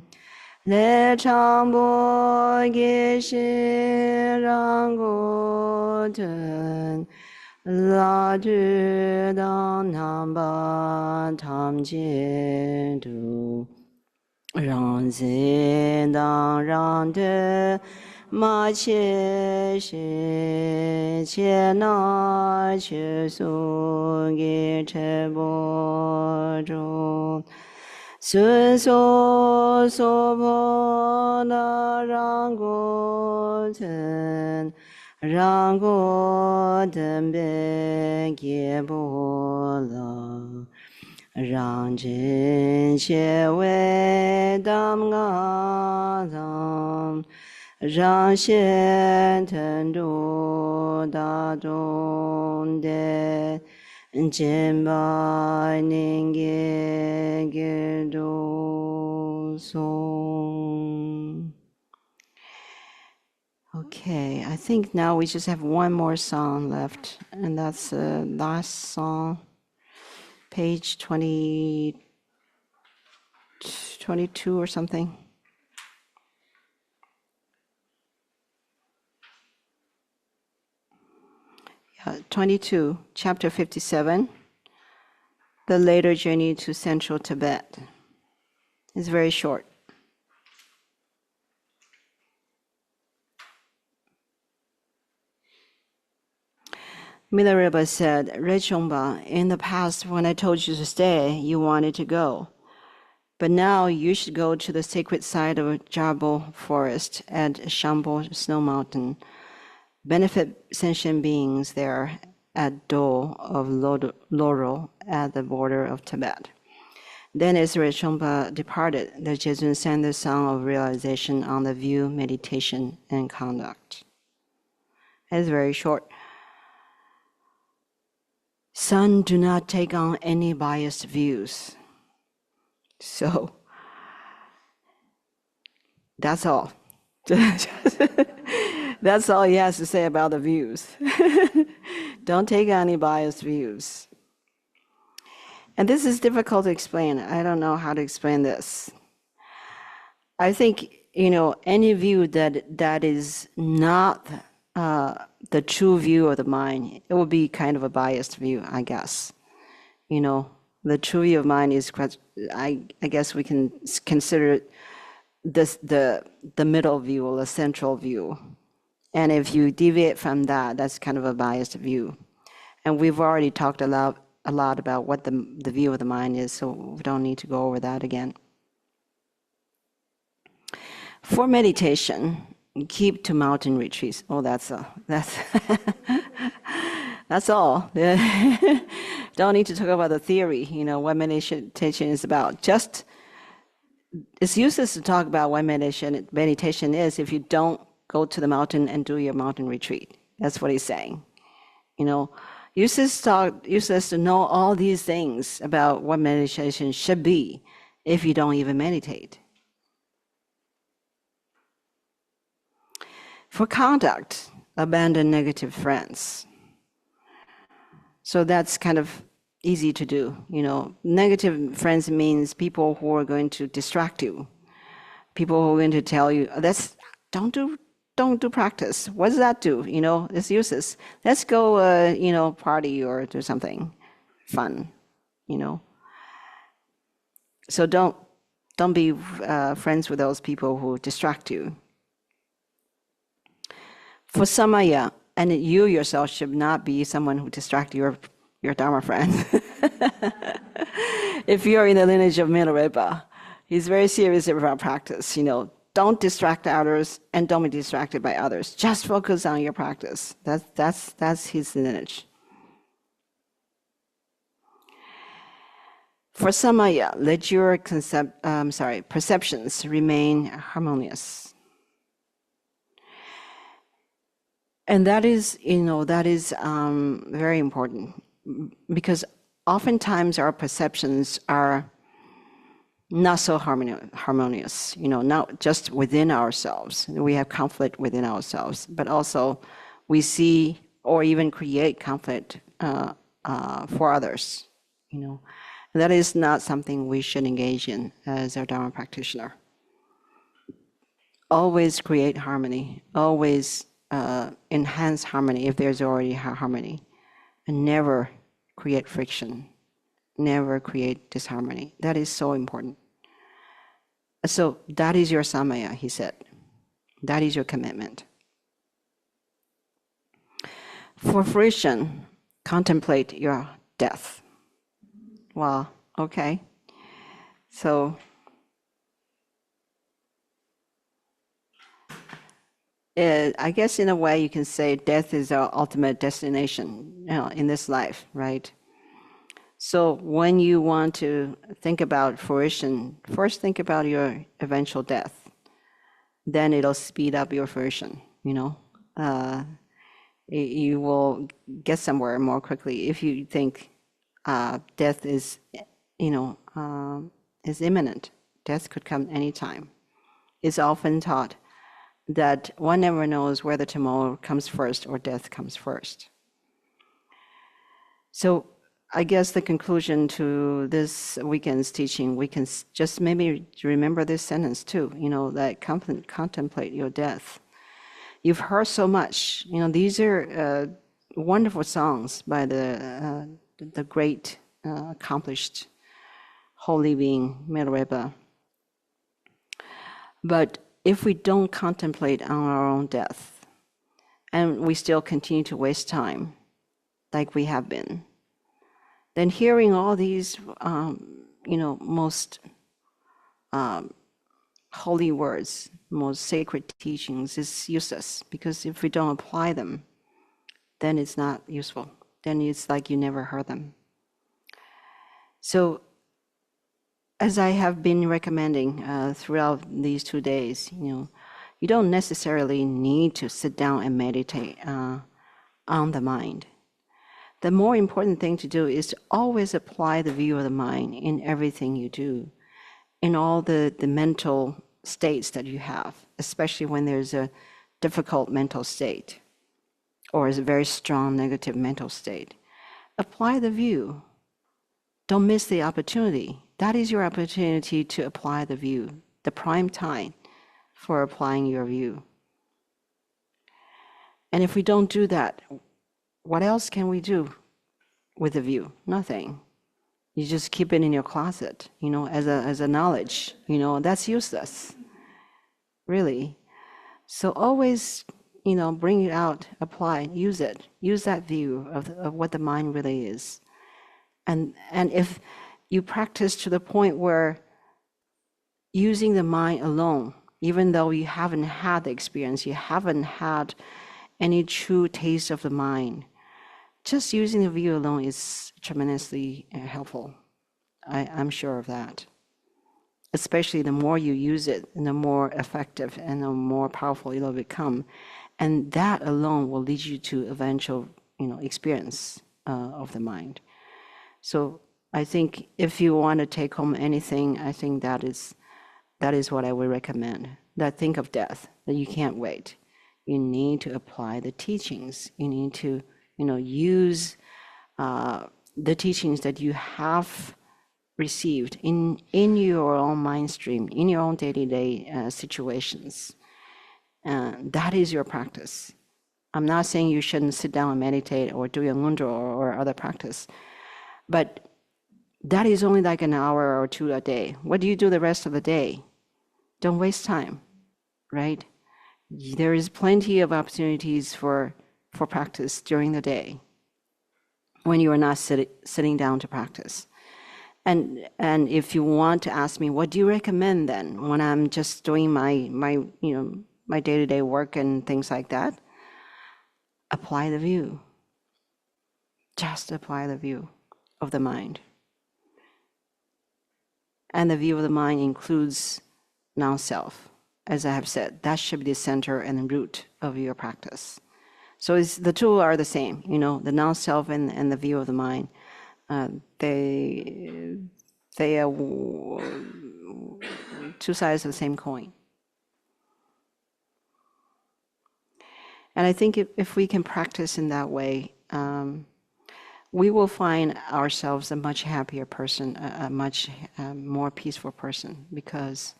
来唱播给谁让古等拉住当南巴他们解读让谁当让的马切是切那切苏给车波中孙所所婆那让过曾让过等别给波了让真切为当我当，让先天度大众的见百年给读诵。Okay, I think now we just have one more song left, and that's the last song, page 22 or something. Yeah, 22, chapter 57, the later journey to central Tibet. It's very short. Milarepa said, Rechongpa, in the past when I told you to stay, you wanted to go. But now you should go to the sacred site of Jabo Forest at Shambo Snow Mountain. Benefit sentient beings there at Do of Loro at the border of Tibet. Then as Rechongpa departed, the Jezun sang the song of realization on the view, meditation, and conduct. It's very short. Son, do not take on any biased views. So, that's all. That's all he has to say about the views. Don't take any biased views. And this is difficult to explain. I don't know how to explain this. I think, any view that is not the true view of the mind, it will be kind of a biased view, I guess. The true view of mind is, I guess we can consider this the middle view or the central view. And if you deviate from that, that's kind of a biased view. And we've already talked a lot about what the view of the mind is, so we don't need to go over that again. For meditation, keep to mountain retreats. Oh, that's that's all. Don't need to talk about the theory, what meditation is about. Just, it's useless to talk about what meditation is if you don't go to the mountain and do your mountain retreat. That's what he's saying. Useless to know all these things about what meditation should be if you don't even meditate. For conduct, abandon negative friends. So that's kind of easy to do. Negative friends means people who are going to distract you, people who are going to tell you, don't do practice. What does that do? It's useless. Let's go, party or do something fun. So don't be friends with those people who distract you. For samaya, and you yourself should not be someone who distracts your Dharma friend. If you're in the lineage of Milarepa, he's very serious about practice. Don't distract others and don't be distracted by others. Just focus on your practice. That's his lineage. For samaya, let your perceptions remain harmonious. And that is very important, because oftentimes our perceptions are not so harmonious, not just within ourselves. We have conflict within ourselves, but also we see or even create conflict for others, And that is not something we should engage in as a Dharma practitioner. Always create harmony, always enhance harmony if there's already harmony, and never create friction, never create disharmony. That is so important. So that is your samaya, he said. That is your commitment. For fruition, contemplate your death. Wow, okay. So I guess in a way you can say death is our ultimate destination, in this life, right? So when you want to think about fruition, first think about your eventual death. Then it'll speed up your fruition, you know. You will get somewhere more quickly if you think death is, is imminent. Death could come anytime. It's often taught that one never knows whether tomorrow comes first or death comes first. So I guess the conclusion to this weekend's teaching, we can just maybe remember this sentence too, that contemplate your death. You've heard so much, these are wonderful songs by the great, accomplished holy being, Milarepa. But if we don't contemplate on our own death, and we still continue to waste time, like we have been, then hearing all these, most holy words, most sacred teachings is useless, because if we don't apply them, then it's not useful. Then it's like you never heard them. So, as I have been recommending throughout these 2 days, you don't necessarily need to sit down and meditate on the mind. The more important thing to do is to always apply the view of the mind in everything you do, in all the mental states that you have, especially when there's a difficult mental state or is a very strong negative mental state. Apply the view. Don't miss the opportunity. That is your opportunity to apply the view, the prime time for applying your view. And if we don't do that, what else can we do with the view? Nothing. You just keep it in your closet, as a knowledge, that's useless, really. So always, bring it out, apply, use it, use that view of what the mind really is. And if you practice to the point where using the mind alone, even though you haven't had the experience, you haven't had any true taste of the mind, just using the view alone is tremendously helpful. I'm sure of that. Especially the more you use it, and the more effective and the more powerful it'll become. And that alone will lead you to eventual, experience of the mind. So I think if you want to take home anything, I think that is what I would recommend. That think of death, that you can't wait. You need to apply the teachings. You need to, use the teachings that you have received in your own mind stream, in your own day-to-day situations. That is your practice. I'm not saying you shouldn't sit down and meditate or do Yang Ngondro or other practice, but that is only like an hour or 2 a day. What do you do the rest of the day? Don't waste time, right? There is plenty of opportunities for practice during the day when you are not sitting down to practice. And if you want to ask me, what do you recommend then when I'm just doing my day-to-day work and things like that? Apply the view. Just apply the view of the mind. And the view of the mind includes non-self. As I have said, that should be the center and root of your practice. So the two are the same, the non-self and the view of the mind. They are two sides of the same coin. And I think if we can practice in that way, we will find ourselves a much happier person, a much more peaceful person, because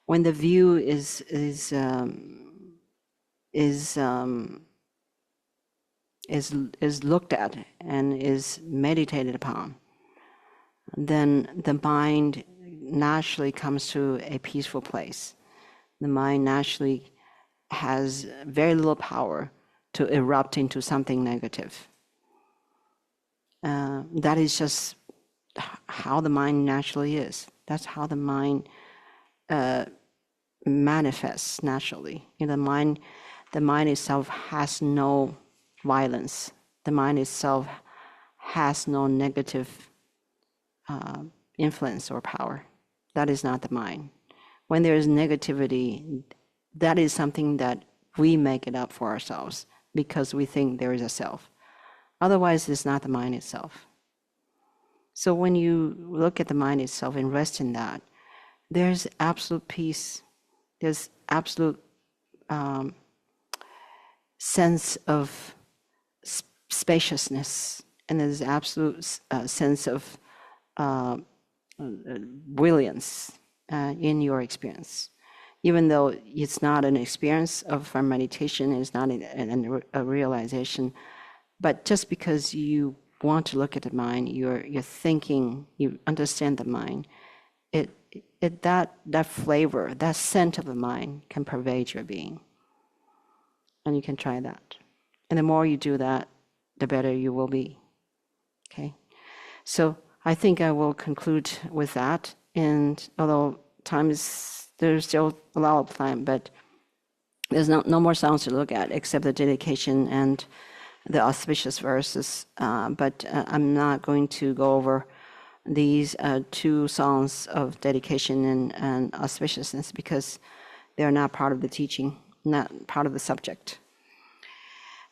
when the view is looked at and is meditated upon, then the mind naturally comes to a peaceful place. The mind naturally has very little power to erupt into something negative. That is just how the mind naturally is. That's how the mind manifests naturally. The mind itself has no violence. The mind itself has no negative influence or power. That is not the mind. When there is negativity, that is something that we make it up for ourselves because we think there is a self. Otherwise, it's not the mind itself. So when you look at the mind itself and rest in that, there's absolute peace. There's absolute sense of spaciousness, and there's absolute sense of brilliance in your experience. Even though it's not an experience of our meditation, it's not a realization, but just because you want to look at the mind, you're thinking, you understand the mind, that flavor, that scent of the mind can pervade your being. And you can try that. And the more you do that, the better you will be. Okay? So I think I will conclude with that. And although there's still a lot of time, but there's no more songs to look at except the dedication and the auspicious verses. But I'm not going to go over these two songs of dedication and auspiciousness because they're not part of the teaching, not part of the subject.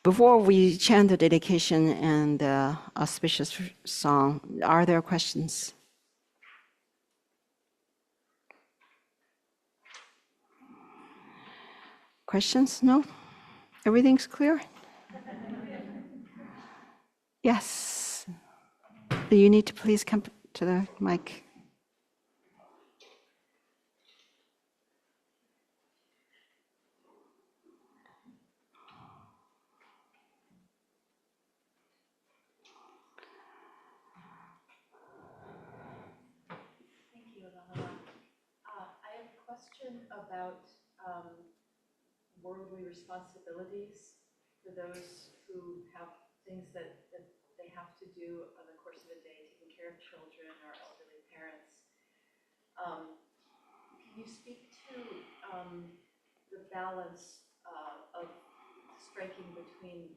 Before we chant the dedication and the auspicious song, are there questions? Questions? No? Everything's clear? Yes. You need to please come to the mic. Thank you, Lama. I have a question about worldly responsibilities for those who have things that they have to do on the course of a day, taking care of children or elderly parents. Can you speak to the balance of striking between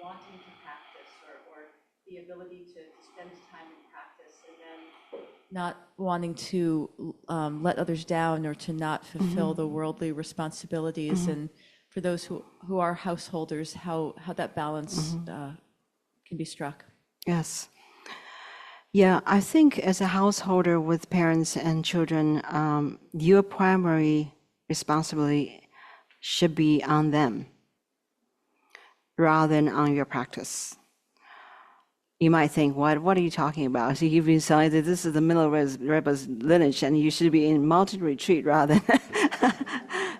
wanting to practice or the ability to spend time in practice and then not wanting to let others down or to not fulfill the worldly responsibilities, and for those who are householders, how that balance can be struck? Yes. Yeah, I think as a householder with parents and children, your primary responsibility should be on them rather than on your practice. You might think, what are you talking about? So you've decided this is the Milarepa's lineage and you should be in mountain retreat rather than...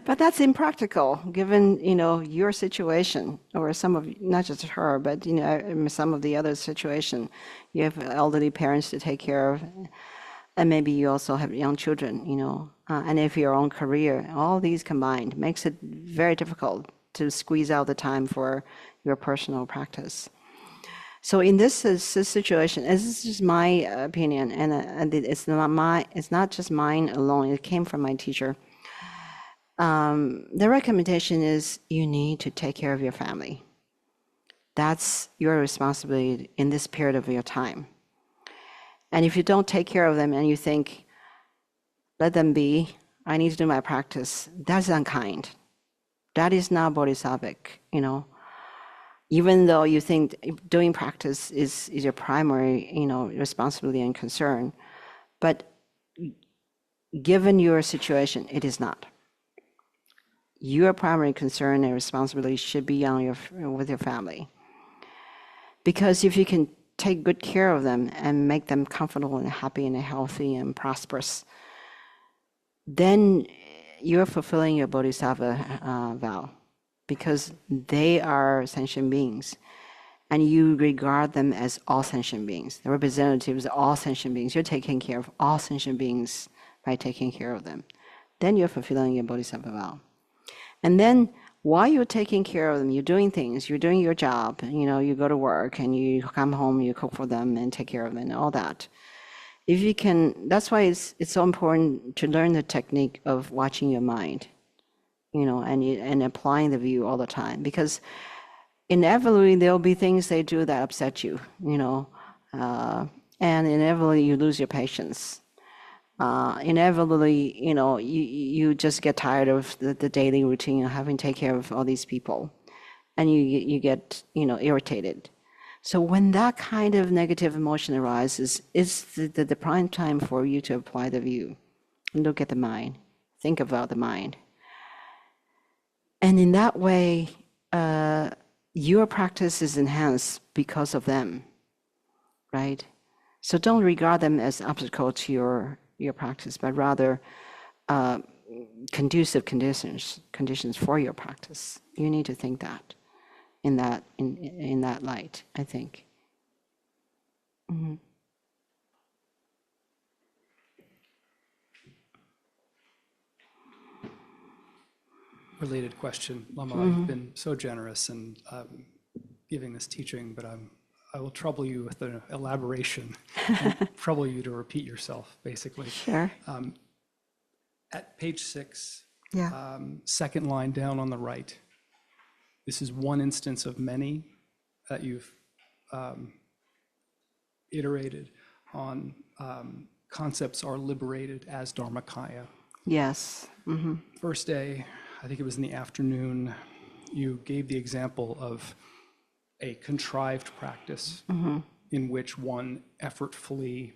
But that's impractical given, your situation or some of, not just her, but, some of the other situation. You have elderly parents to take care of, and maybe you also have young children, and if your own career, all these combined makes it very difficult to squeeze out the time for your personal practice. So in this situation, this is just my opinion, and it's not just mine alone. It came from my teacher. The recommendation is you need to take care of your family. That's your responsibility in this period of your time. And if you don't take care of them and you think, let them be, I need to do my practice, that's unkind. That is not bodhisattvic, Even though you think doing practice is your primary, responsibility and concern, but given your situation, it is not. Your primary concern and responsibility should be with your family. Because if you can take good care of them and make them comfortable and happy and healthy and prosperous, then you're fulfilling your bodhisattva vow. Because they are sentient beings, and you regard them as all sentient beings. The representatives of all sentient beings. You're taking care of all sentient beings by taking care of them. Then you're fulfilling your bodhisattva vow. And then while you're taking care of them, you're doing things, you're doing your job, you go to work and you come home, you cook for them and take care of them and all that. If you can, that's why it's so important to learn the technique of watching your mind. And applying the view all the time, because inevitably there'll be things they do that upset you, and inevitably you lose your patience. Inevitably, you just get tired of the daily routine of having to take care of all these people, and you get, irritated. So when that kind of negative emotion arises, it's the prime time for you to apply the view. Look at the mind. Think about the mind. And in that way, your practice is enhanced because of them, right? So don't regard them as obstacle to your practice, but rather conducive conditions for your practice. You need to think that in that light, I think. Mm-hmm. Related question, Lama. You've been so generous in giving this teaching, but I will trouble you with an elaboration and trouble you to repeat yourself, basically. Sure. At page 6, Yeah. second line down on the right, this is one instance of many that you've iterated on. Concepts are liberated as Dharmakaya. Yes. Mm-hmm. First day, I think it was in the afternoon, you gave the example of a contrived practice in which one effortfully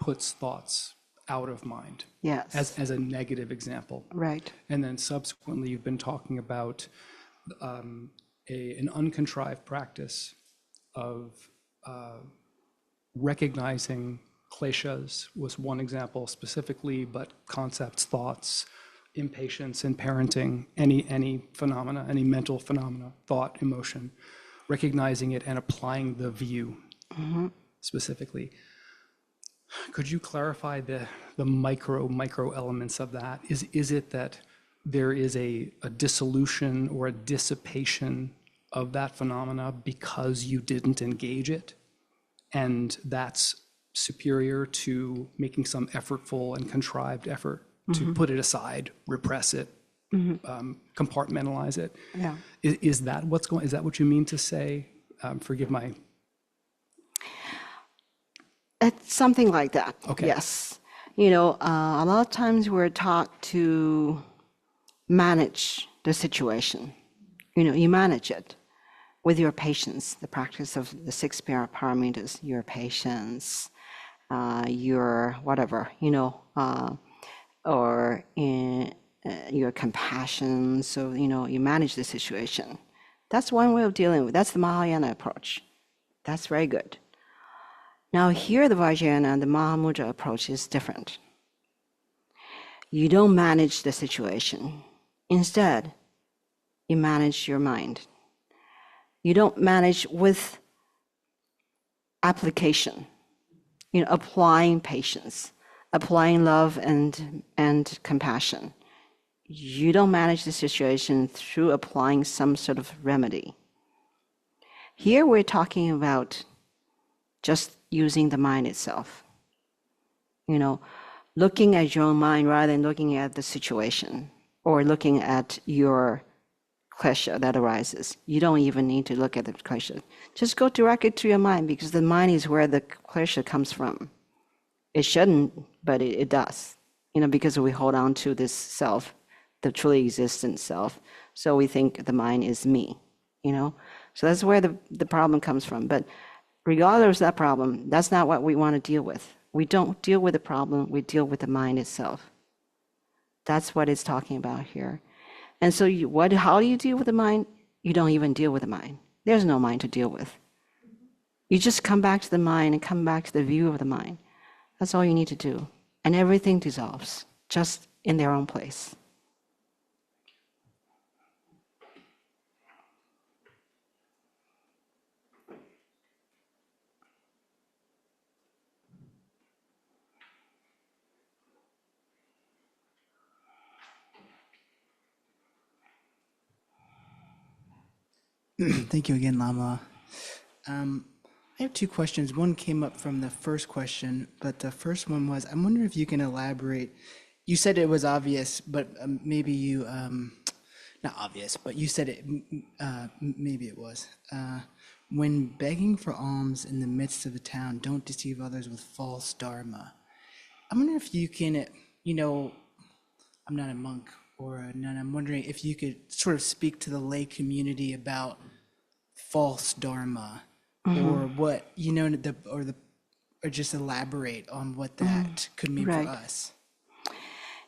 puts thoughts out of mind. Yes. As a negative example. Right. And then subsequently, you've been talking about an uncontrived practice of recognizing kleshas was one example specifically, but concepts, thoughts, impatience in parenting, any phenomena, any mental phenomena, thought, emotion, recognizing it and applying the view specifically. Could you clarify the micro elements of that? Is it that there is a dissolution or a dissipation of that phenomena because you didn't engage it, and that's superior to making some effortful and contrived effort to put it aside, repress it, compartmentalize it? Yeah. Is that what's going? Is that what you mean to say? Forgive my. It's something like that. Okay. Yes. A lot of times we're taught to manage the situation. You manage it with your patience, the practice of the 6 parameters, your patience, your whatever, or in your compassion. So, you manage the situation. That's one way of dealing with. That's the Mahayana approach. That's very good. Now here, the Vajrayana, the Mahamudra approach is different. You don't manage the situation. Instead, you manage your mind. You don't manage with application, applying patience, applying love and compassion. You don't manage the situation through applying some sort of remedy. Here we're talking about just using the mind itself. Looking at your own mind rather than looking at the situation or looking at your klesha that arises. You don't even need to look at the klesha. Just go directly to your mind, because the mind is where the klesha comes from. It shouldn't, but it does. Because we hold on to this self, the truly existent self. So we think the mind is me, So that's where the problem comes from. But regardless of that problem, that's not what we want to deal with. We don't deal with the problem, we deal with the mind itself. That's what it's talking about here. And so how do you deal with the mind? You don't even deal with the mind. There's no mind to deal with. You just come back to the mind and come back to the view of the mind. That's all you need to do. And everything dissolves, just in their own place. Thank you again, Lama. I have 2 questions. One came up from the first question, but the first one was, I'm wondering if you can elaborate. You said it was obvious, but maybe you not obvious, but you said it, maybe it was. When begging for alms in the midst of the town, don't deceive others with false dharma. I'm wondering if you can, I'm not a monk or a nun. I'm wondering if you could sort of speak to the lay community about false dharma, or what, or just elaborate on what that could mean for Right. us.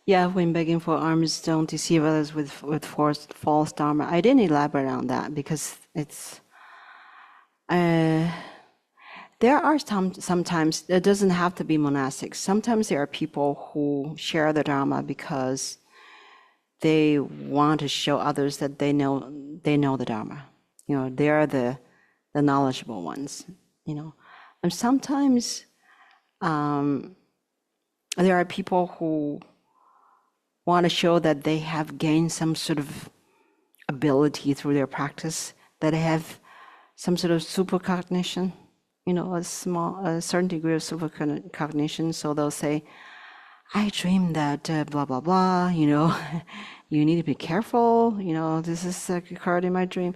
Yeah, when begging for alms, don't deceive others with false dharma. I didn't elaborate on that because it's there are sometimes it doesn't have to be monastic. Sometimes there are people who share the dharma because they want to show others that they know the dharma. They are the knowledgeable ones. And sometimes there are people who want to show that they have gained some sort of ability through their practice, that they have some sort of supercognition, a certain degree of supercognition. So they'll say, I dreamed that blah, blah, blah, you need to be careful, this is occurred in my dream.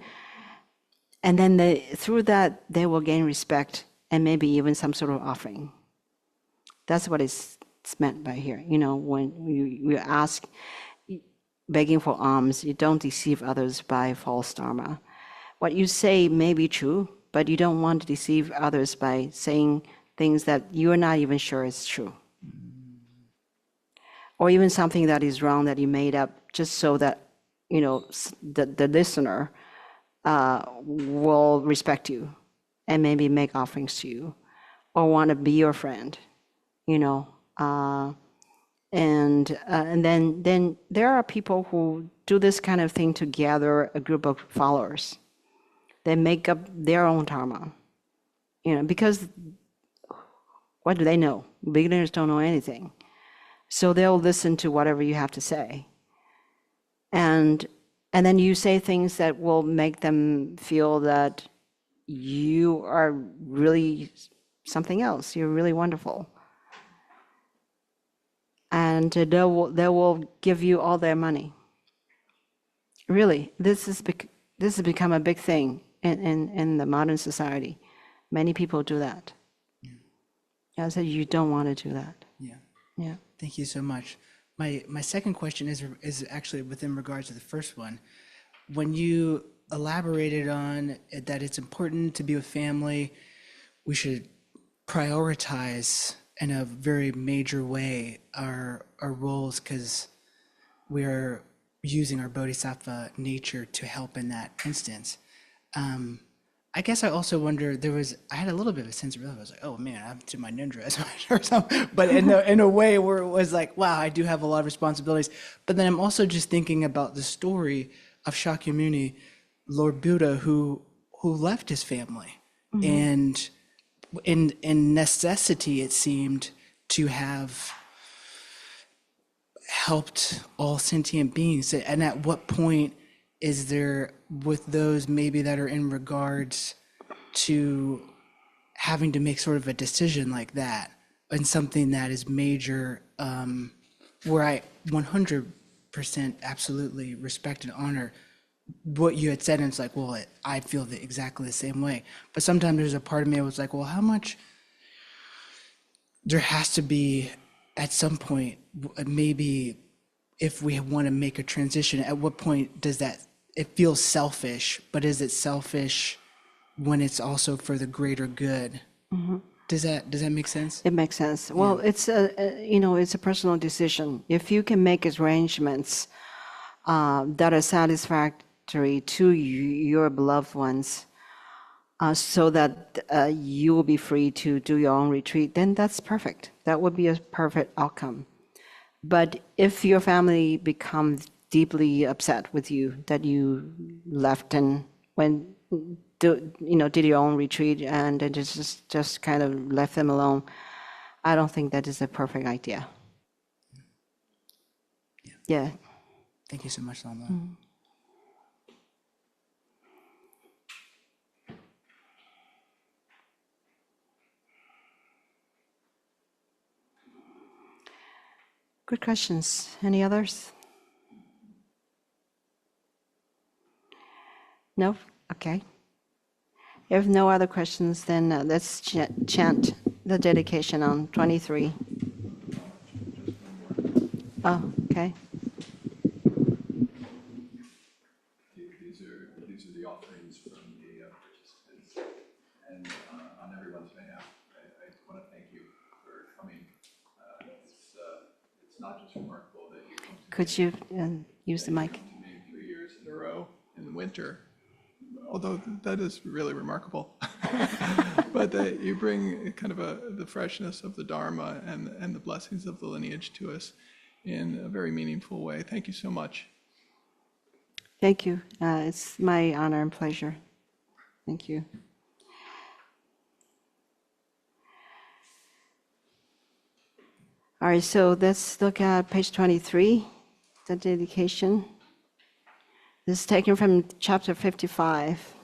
And then through that, they will gain respect and maybe even some sort of offering. That's what it's meant by here. When you ask, begging for alms, you don't deceive others by false dharma. What you say may be true, but you don't want to deceive others by saying things that you're not even sure is true. Or even something that is wrong that you made up just so that, the listener will respect you and maybe make offerings to you or want to be your friend, and then there are people who do this kind of thing to gather a group of followers. They make up their own dharma, because what do they know? Beginners don't know anything. So they'll listen to whatever you have to say. And then you say things that will make them feel that you are really something else. You're really wonderful. And they will give you all their money. Really, this has become a big thing in the modern society. Many people do that. I said you don't want to do that. Yeah. Yeah. Thank you so much. My second question is actually within regards to the first one. When you elaborated on that it's important to be with family, we should prioritize in a very major way our roles because we are using our bodhisattva nature to help in that instance. I guess I also wonder, I had a little bit of a sense of realization. I was like, oh man, I have to do my ninja as much or something. But in a way where it was like, wow, I do have a lot of responsibilities. But then I'm also just thinking about the story of Shakyamuni, Lord Buddha, who left his family. And in necessity, it seemed to have helped all sentient beings. And at what point is there, with those maybe that are in regards to having to make sort of a decision like that and something that is major, where I 100% absolutely respect and honor what you had said, and it's like, well, I feel exactly the same way. But sometimes there's a part of me that was like, well, how much there has to be at some point, maybe if we want to make a transition, at what point does that, it feels selfish, but is it selfish when it's also for the greater good? Does that make sense? It makes sense. Well, it's a personal decision. If you can make arrangements that are satisfactory to your beloved ones, so that you will be free to do your own retreat, then that's perfect. That would be a perfect outcome. But if your family becomes deeply upset with you that you left and did your own retreat and then just kind of left them alone, I don't think that is a perfect idea. Yeah. Thank you so much, Lama. Good questions. Any others? No? Okay. If no other questions, then let's chant the dedication on 23. Oh, okay. These are the offerings from the participants, and on everyone's behalf, I want to thank you for coming. It's not just remarkable that you come to Could you use the mic? Maine 3 years in a row in the winter, although that is really remarkable. But that you bring kind of the freshness of the Dharma and the blessings of the lineage to us in a very meaningful way. Thank you so much. Thank you. It's my honor and pleasure. Thank you. All right, so let's look at page 23, the dedication. This is taken from chapter 55.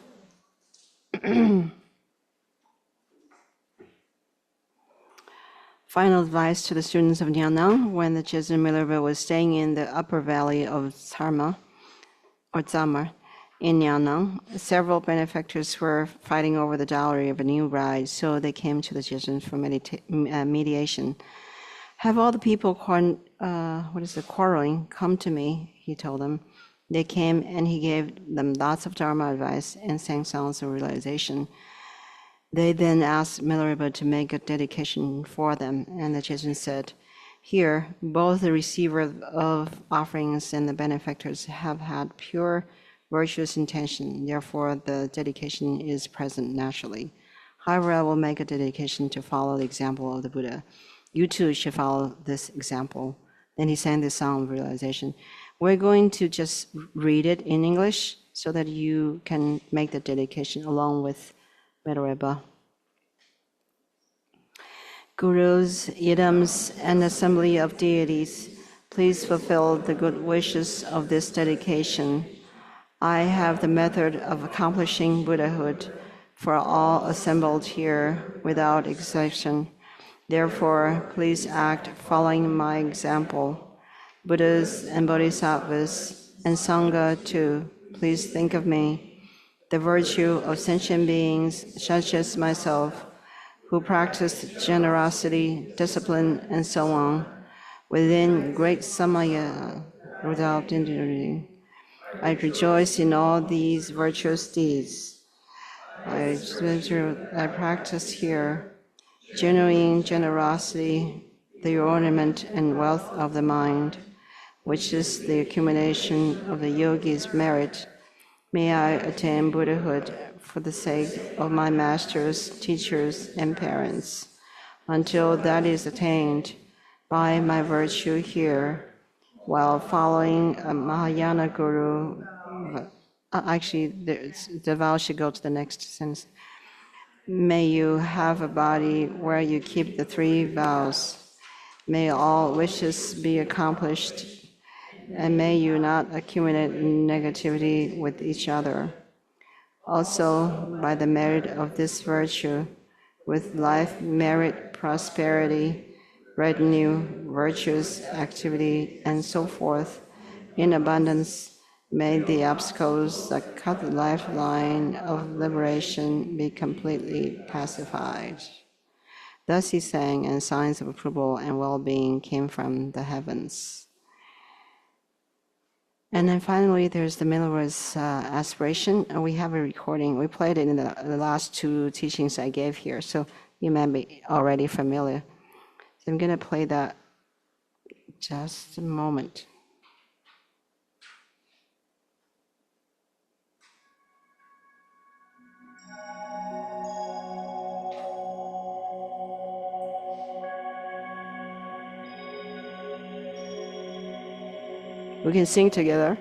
Final advice to the students of Nyanang when the Jesuit Milarepa was staying in the upper valley of Tsamar in Nyanang. Several benefactors were fighting over the dowry of a new bride, so they came to the Jesuits for mediation. Have all the people quarreling come to me, he told them. They came and he gave them lots of Dharma advice and sang songs of realization. They then asked Milarepa to make a dedication for them, and the Jesuit said, "Here, both the receiver of offerings and the benefactors have had pure, virtuous intention. Therefore, the dedication is present naturally. However, I will make a dedication to follow the example of the Buddha. You too should follow this example." Then he sang this song of realization. We're going to just read it in English so that you can make the dedication along with Milarepa. Gurus, idams, and assembly of deities, please fulfill the good wishes of this dedication. I have the method of accomplishing Buddhahood for all assembled here without exception. Therefore, please act following my example. Buddhas and Bodhisattvas and Sangha too, please think of me, the virtue of sentient beings such as myself, who practice generosity, discipline, and so on, within great samaya, without injury. I rejoice in all these virtuous deeds. I practice here genuine generosity, the ornament and wealth of the mind, which is the accumulation of the yogi's merit. May I attain Buddhahood for the sake of my masters, teachers, and parents. Until that is attained, by my virtue here, while following a Mahayana Guru, actually, the vow should go to the next sentence. May you have a body where you keep the 3 vows. May all wishes be accomplished, and may you not accumulate negativity with each other. Also, by the merit of this virtue, with life, merit, prosperity, retinue, virtues, activity, and so forth, in abundance, may the obstacles that cut the lifeline of liberation be completely pacified. Thus he sang, and signs of approval and well-being came from the heavens. And then finally, there's the Milarepa's aspiration. And we have a recording. We played it in the last 2 teachings I gave here, so you may be already familiar. So I'm going to play that just a moment. We can sing together.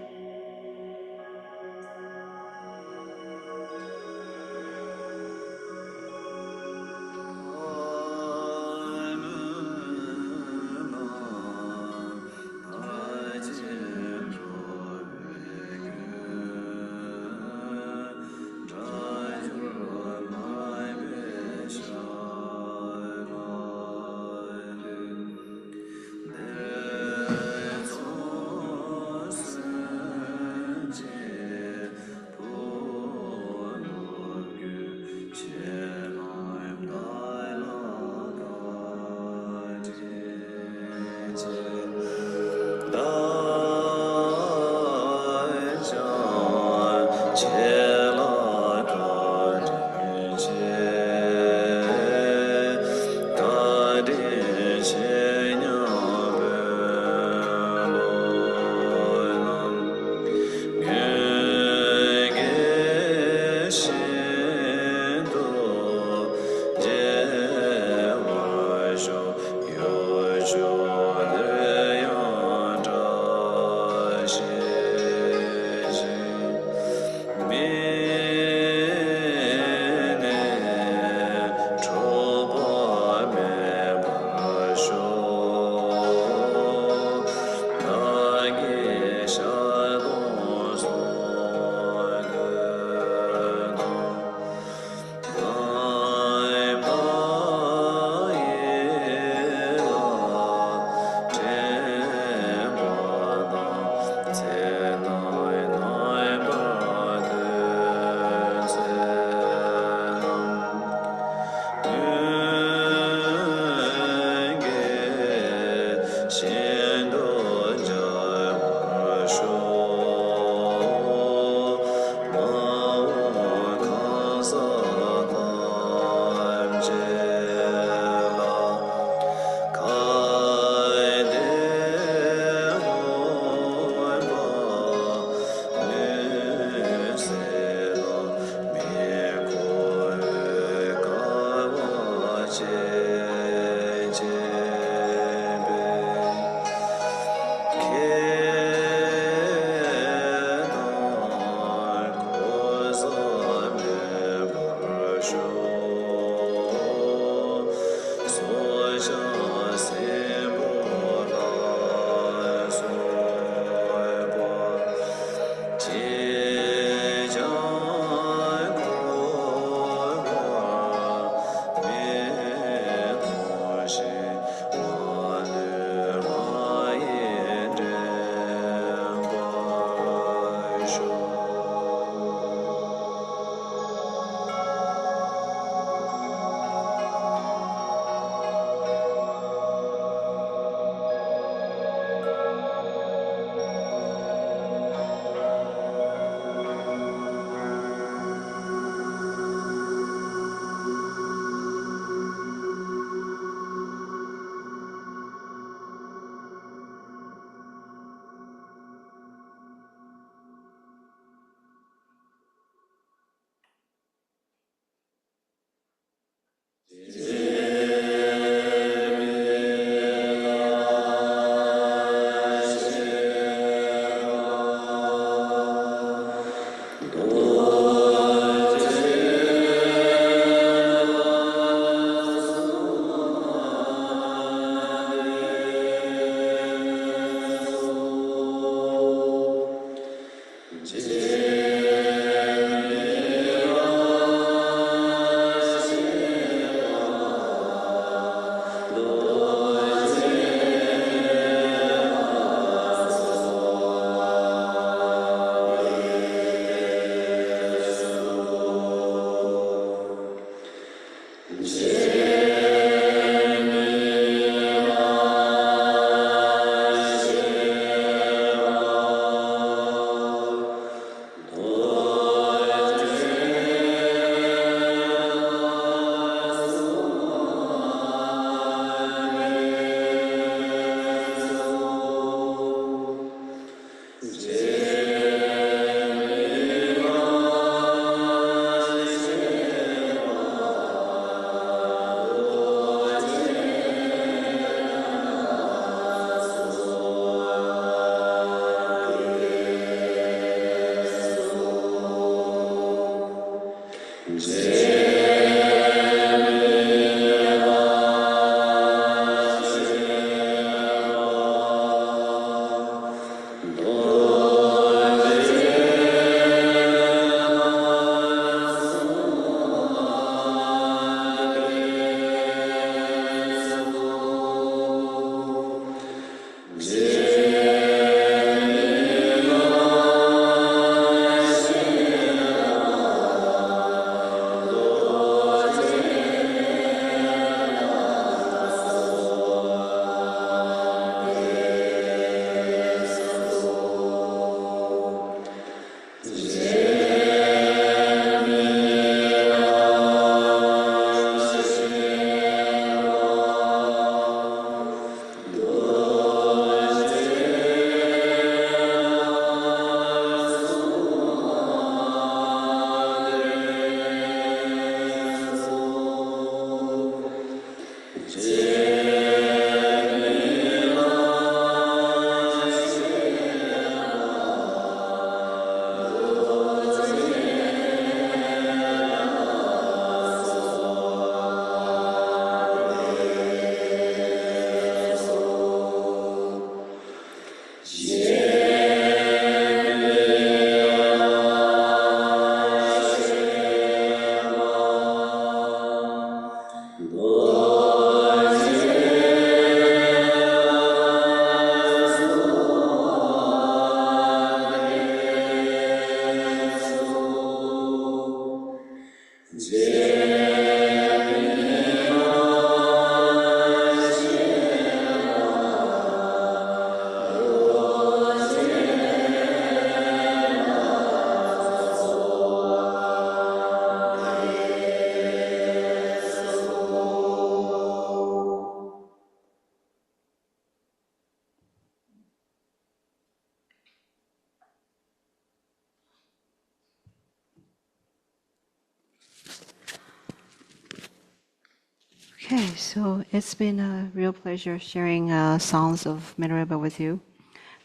Okay, so it's been a real pleasure sharing songs of Milarepa with you.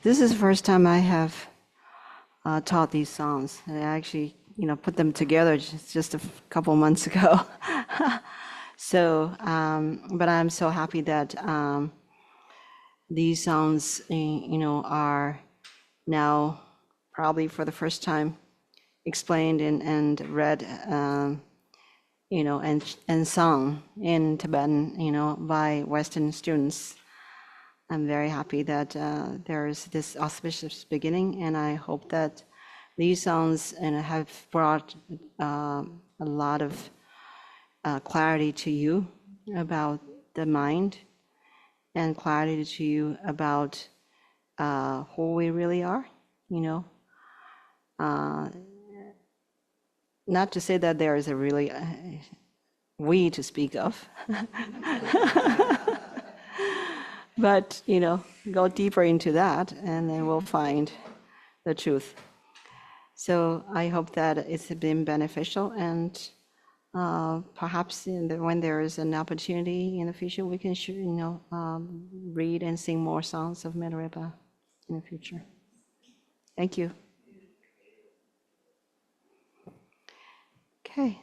This is the first time I have taught these songs. I actually, put them together just a couple months ago. So, but I'm so happy that these songs, are now probably for the first time explained and read, and sung in Tibetan, by Western students. I'm very happy that there is this auspicious beginning, and I hope that these songs have brought a lot of clarity to you about the mind, and clarity to you about who we really are. Not to say that there is a really we to speak of, but go deeper into that, and then we'll find the truth. So I hope that it's been beneficial, and perhaps when there is an opportunity in the future, we can read and sing more songs of Milarepa in the future. Thank you. Okay.